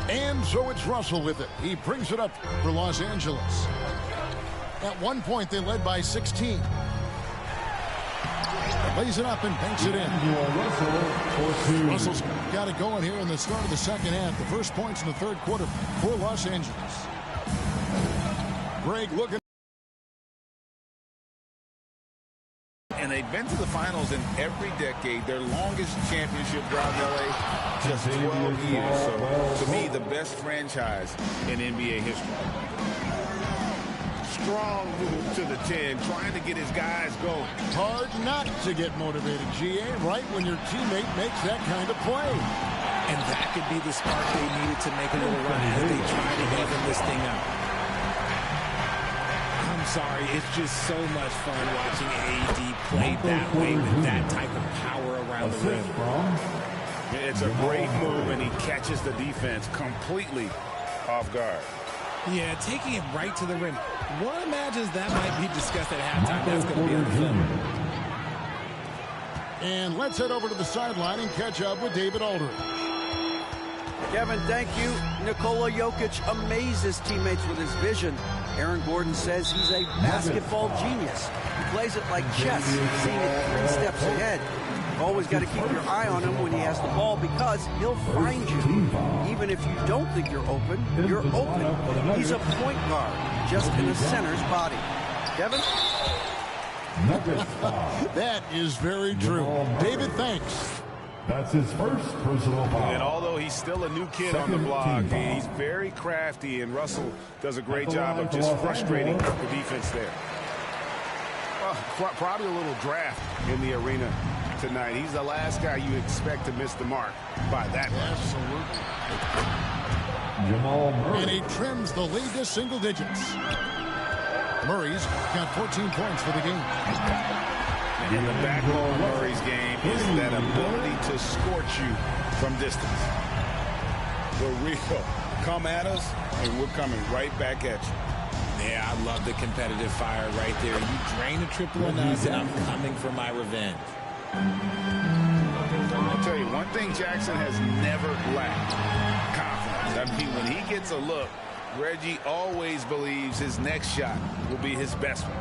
And so it's Russell with it. He brings it up for Los Angeles. At one point, they led by 16. Lays it up and banks it in. Russell's got it going here in the start of the second half. The first points in the third quarter for Los Angeles. Greg looking. And they've been to the finals in every decade. Their longest championship drought in LA, just 12 years. So, to me, the best franchise in NBA history. Strong move to the 10, trying to get his guys going. Hard not to get motivated, GA, right when your teammate makes that kind of play. And that could be the spark they needed to make a little run as they try to even this thing out. Sorry, it's just so much fun watching AD play that way with that type of power around the rim. It's a great move, and he catches the defense completely off guard. Yeah, taking it right to the rim. One imagines that might be discussed at halftime. That's going to be fun. And let's head over to the sideline and catch up with David Aldridge. Kevin, thank you. Nikola Jokic amazes teammates with his vision. Aaron Gordon says he's a basketball genius. He plays it like chess, seeing it 3 steps ahead. You've always got to keep your eye on him when he has the ball because he'll find you. Even if you don't think you're open, you're open. He's a point guard, just in the center's body. Kevin? That is very true. David, thanks. That's his first personal foul. And although he's still a new kid on the block, he's very crafty, and Russell does a great job of just frustrating the defense there. Probably a little draft in the arena tonight. He's the last guy you expect to miss the mark by that much. Absolutely. Jamal Murray. And he trims the lead to single digits. Murray's got 14 points for the game. And the backbone of Murray's game is that ability to scorch you from distance. The real come at us, and we're coming right back at you. Yeah, I love the competitive fire right there. You drain a triple on us, and I'm coming for my revenge. I'll tell you, one thing Jackson has never lacked: confidence. I mean, when he gets a look, Reggie always believes his next shot will be his best one.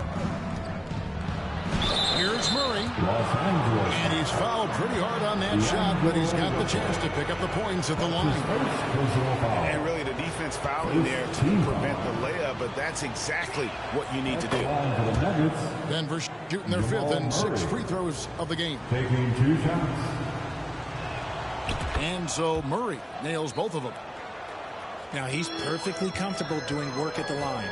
Here's Murray. And he's fouled pretty hard on that shot, but he's got the chance to pick up the points at the line. And really, the defense fouling there to prevent the layup, but that's exactly what you need to do. Denver shooting their 5th and 6th free throws of the game. Taking 2 shots. And so Murray nails both of them. Now he's perfectly comfortable doing work at the line.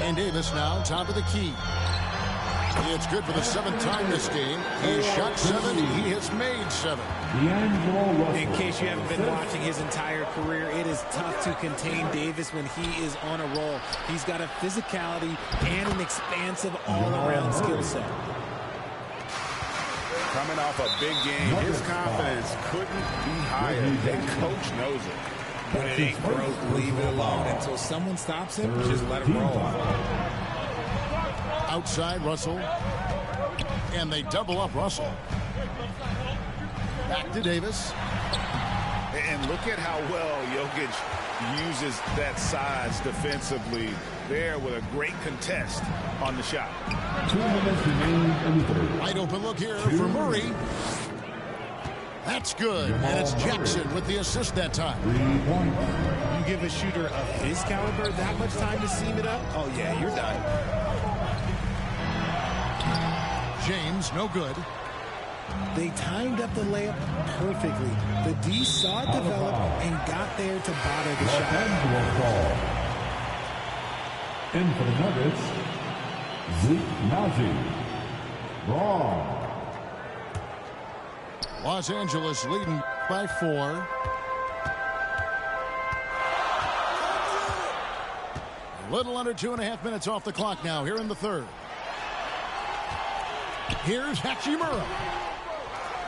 And Davis now, top of the key. It's good for the 7th time this game. He shot 7. He has made 7. In case you haven't been watching his entire career, it is tough to contain Davis when he is on a roll. He's got a physicality and an expansive all-around skill set. Coming off a big game, his confidence couldn't be higher. And coach knows it. When it ain't broke, leave it alone. Until someone stops him, just let him roll. Outside Russell. And they double up Russell. Back to Davis. And look at how well Jokic uses that size defensively there with a great contest on the shot. 2 minutes remaining in the third. Wide open look here for Murray. That's good. And it's Jackson with the assist that time. 3 points. You give a shooter of his caliber that much time to seam it up? Oh, yeah, you're done. James, no good. They timed up the layup perfectly. The D saw it develop and got there to bother the shot. In for the Nuggets, Zeke Naji. Braun. Los Angeles leading by 4. A little under 2.5 minutes off the clock now here in the 3rd. Here's Hachimura.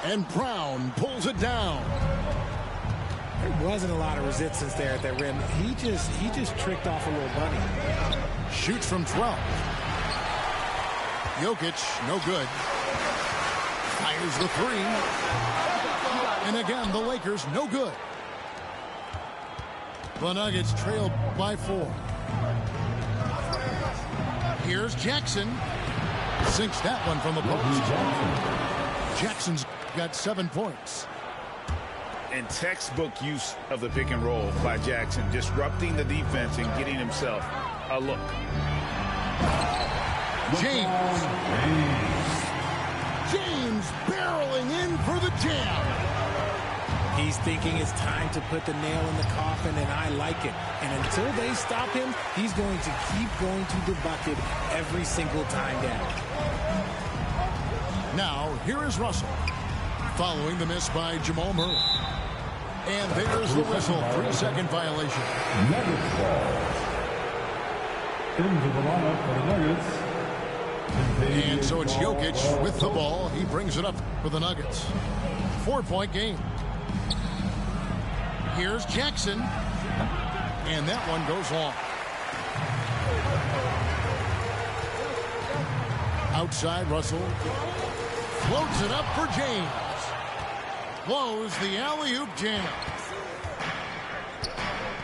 And Brown pulls it down. There wasn't a lot of resistance there at that rim. He just tricked off a little bunny. Shoots from 12. Jokic, no good. Fires the 3. And again, the Lakers, no good. The Nuggets trail by 4. Here's Jackson. Sinks that one from the post. Jackson's got 7 points. And textbook use of the pick and roll by Jackson, disrupting the defense and getting himself a look. James barreling in for the jam. He's thinking it's time to put the nail in the coffin, and I like it. And until they stop him, he's going to keep going to the bucket every single time down. Now, here is Russell, following the miss by Jamal Murray. And there's the whistle, 3-second violation. Nuggets ball. Into the lineup for the Nuggets. And so it's Jokic with the ball. He brings it up for the Nuggets. 4-point game. Here's Jackson. And that one goes long. Outside, Russell floats it up for James. Blows the alley-oop jam.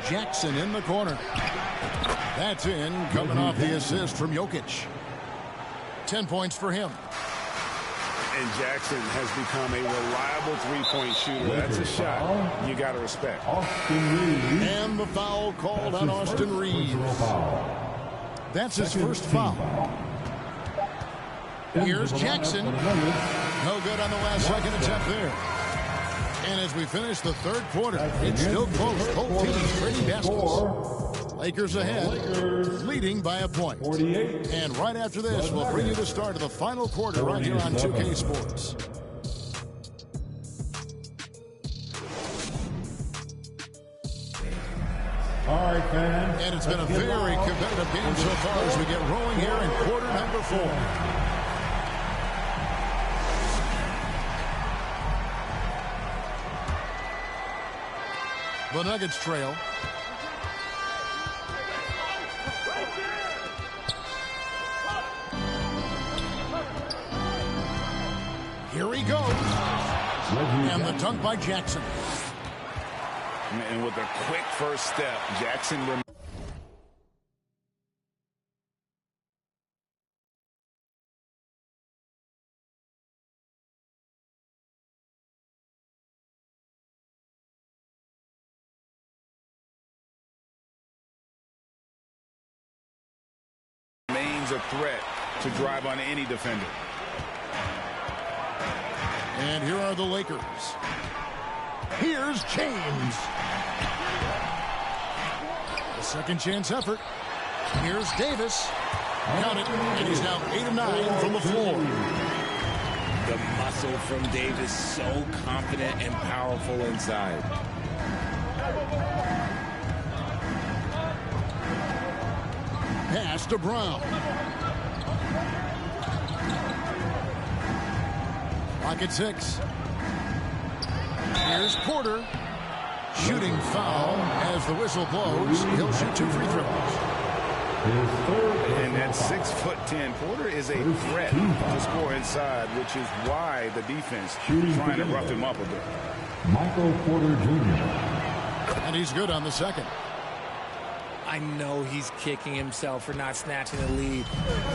Jackson in the corner. That's in, coming off the assist from Jokic. 10 points for him. And Jackson has become a reliable three-point shooter. That's a shot you got to respect. And the foul called on Austin Reeves. That's his first foul. Here's Jackson. No good on the last second attempt there. And as we finish the 3rd quarter, it's still close. Both teams trading baskets. Lakers ahead, leading by a point. And right after this, we'll bring you the start of the final quarter right here on 2K Sports. All right, fans. And it's been a very competitive game so far as we get rolling here in quarter number 4. The Nuggets trail. And the dunk by Jackson. And with a quick first step, Jackson remains a threat to drive on any defender. And here are the Lakers. Here's James. A second chance effort. Here's Davis. Count it, and he's now 8 of 9 from the floor. The muscle from Davis, so confident and powerful inside. Pass to Brown. Pocket 6. Here's Porter. Shooting foul as the whistle blows. He'll shoot 2 free throws. And at 6'10", Porter is a threat to score inside, which is why the defense trying to rough him up a bit. Michael Porter Jr. And he's good on the second. I know he's kicking himself for not snatching the lead.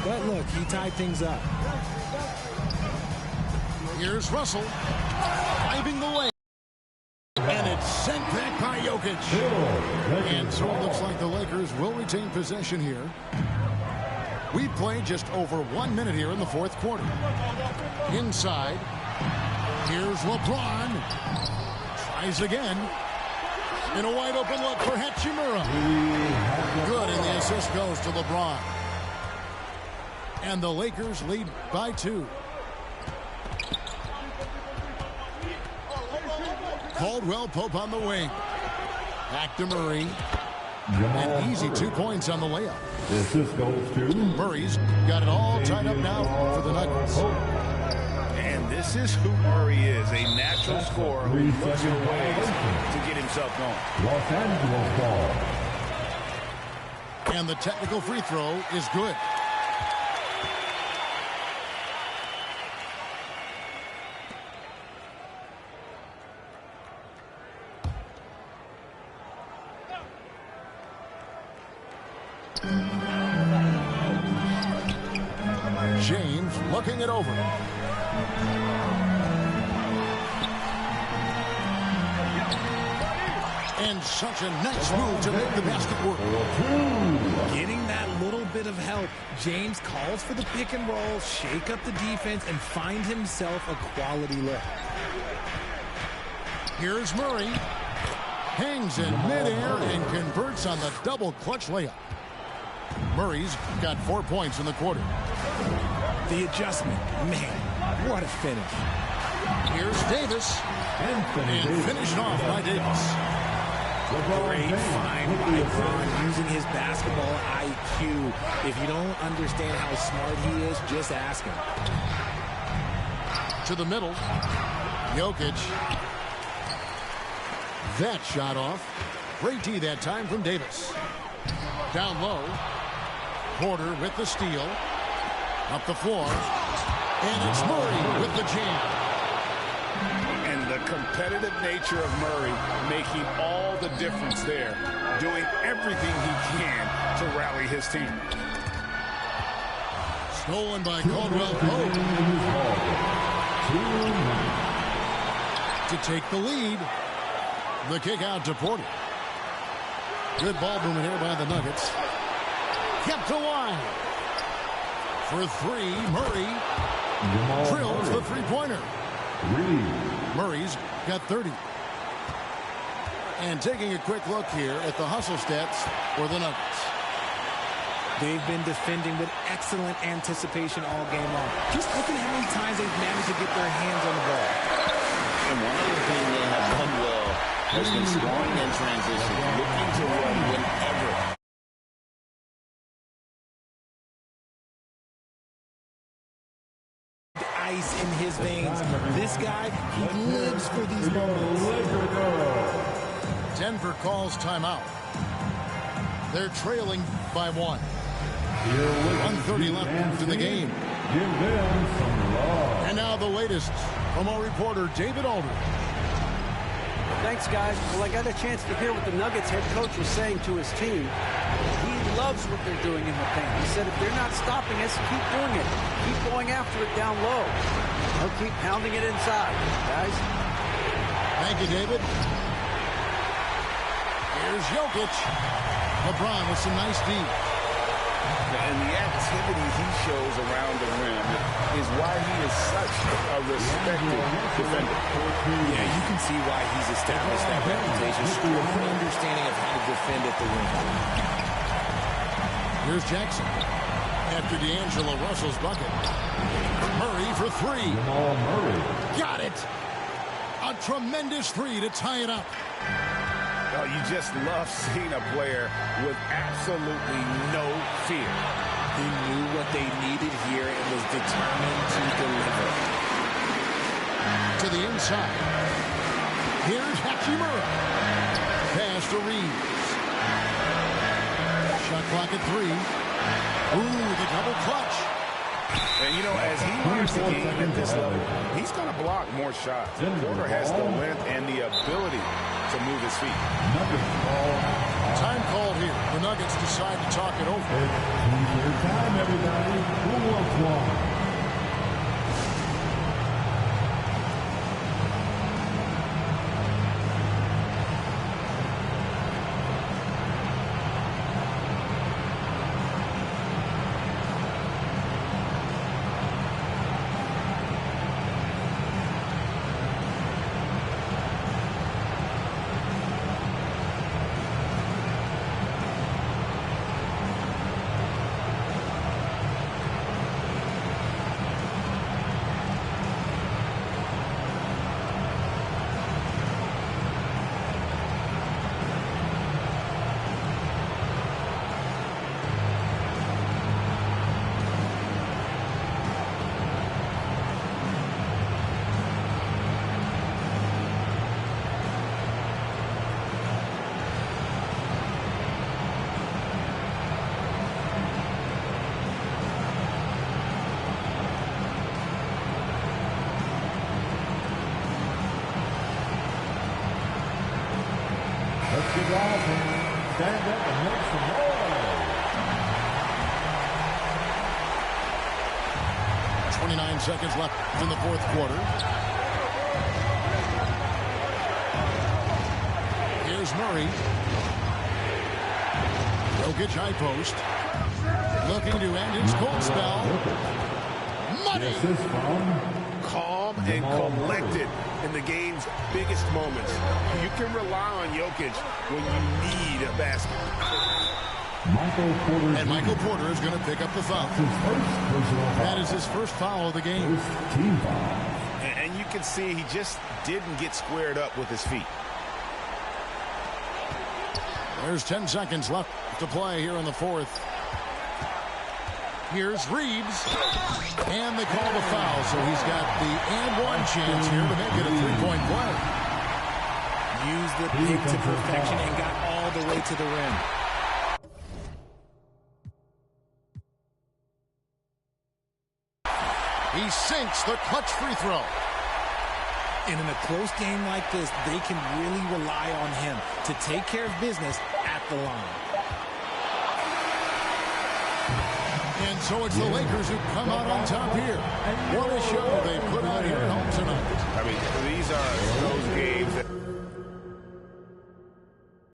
But look, he tied things up. Here's Russell. Driving the lane. And it's sent back by Jokic. And so it looks like the Lakers will retain possession here. We played just over 1 minute here in the fourth quarter. Inside. Here's LeBron. Tries again. In a wide open look for Hachimura. Good, and the assist goes to LeBron. And the Lakers lead by 2. Caldwell Pope on the wing. Back to Murray. An easy 2 points on the layup. Assist goes to Murray's got it all tied up now for the Nuggets. And this is who Murray is, a natural scorer who looks for ways to get himself going. Los Angeles ball. And the technical free throw is good. James looking it over. And such a nice move to make the basket work. Getting that little bit of help. James calls for the pick and roll, shake up the defense, and find himself a quality look. Here's Murray. Hangs in midair and converts on the double clutch layup. Murray's got 4 points in the quarter. The adjustment, man, what a finish. Here's Davis. And finished off by Davis. Great find by Bron using his basketball IQ. If you don't understand how smart he is, just ask him. To the middle. Jokic. That shot off. Great D that time from Davis. Down low. Porter with the steal. Up the floor. And it's Murray with the jam. And the competitive nature of Murray making all the difference there. Doing everything he can to rally his team. Stolen by Caldwell Pope. To take the lead. The kick out to Porter. Good ball movement here by the Nuggets. Kept alive. For 3, Murray drills the three-pointer. Murray's got 30. And taking a quick look here at the hustle stats for the Nuggets. They've been defending with excellent anticipation all game long. Just look at how many times they've managed to get their hands on the ball. And one other thing they have done well has been scoring in transition, looking to run whenever. Ice in his veins. This guy, he lives for these moments. Denver calls timeout. They're trailing by 1. 1:30 left in the game. Give them some love. And now the latest From our reporter, David Aldridge. Thanks, guys. Well, I got a chance to hear what the Nuggets head coach was saying to his team. He loves what they're doing in the paint. He said, if they're not stopping us, keep doing it. Keep going after it down low. They'll keep pounding it inside, guys. Thank you, David. Here's Jokic. LeBron with some nice D. And the activity he shows around the rim is why he is such a respected defender. Yeah, you can see why he's established that reputation. Strong understanding of how to defend at the rim. Here's Jackson. After D'Angelo Russell's bucket. Murray for three. Got it. A tremendous three to tie it up. Oh, you just love seeing a player with absolutely no fear. He knew what they needed here and was determined to deliver. To the inside. Here's Hachimura. Pass to Reeves. Shot clock at 3. Ooh, the double clutch. And, you know, as he learns the game at this level, he's going to block more shots. Porter has the length and the ability to move his feet. Time called here. The Nuggets decide to talk it over. Your time, everybody. Who wants one? Let's get off and stand up and make some noise. 29 seconds left in the fourth quarter. Here's Murray. Jokic high post. Looking to end his cold spell. Money! Calm and collected in the game's biggest moments. You can rely on Jokic when you need a basket. And Michael Porter is going to pick up the foul. That is his first foul of the game. And you can see he just didn't get squared up with his feet. There's 10 seconds left to play here in the fourth. Here's Reeves. And they call the foul, so he's got the and one chance here to make it a three-point play. Used the pick to perfection and got all the way to the rim. He sinks the clutch free throw. And in a close game like this, they can really rely on him to take care of business at the line. And so it's the Lakers who come out on top here. What a show they put on here at home tonight. I mean, these are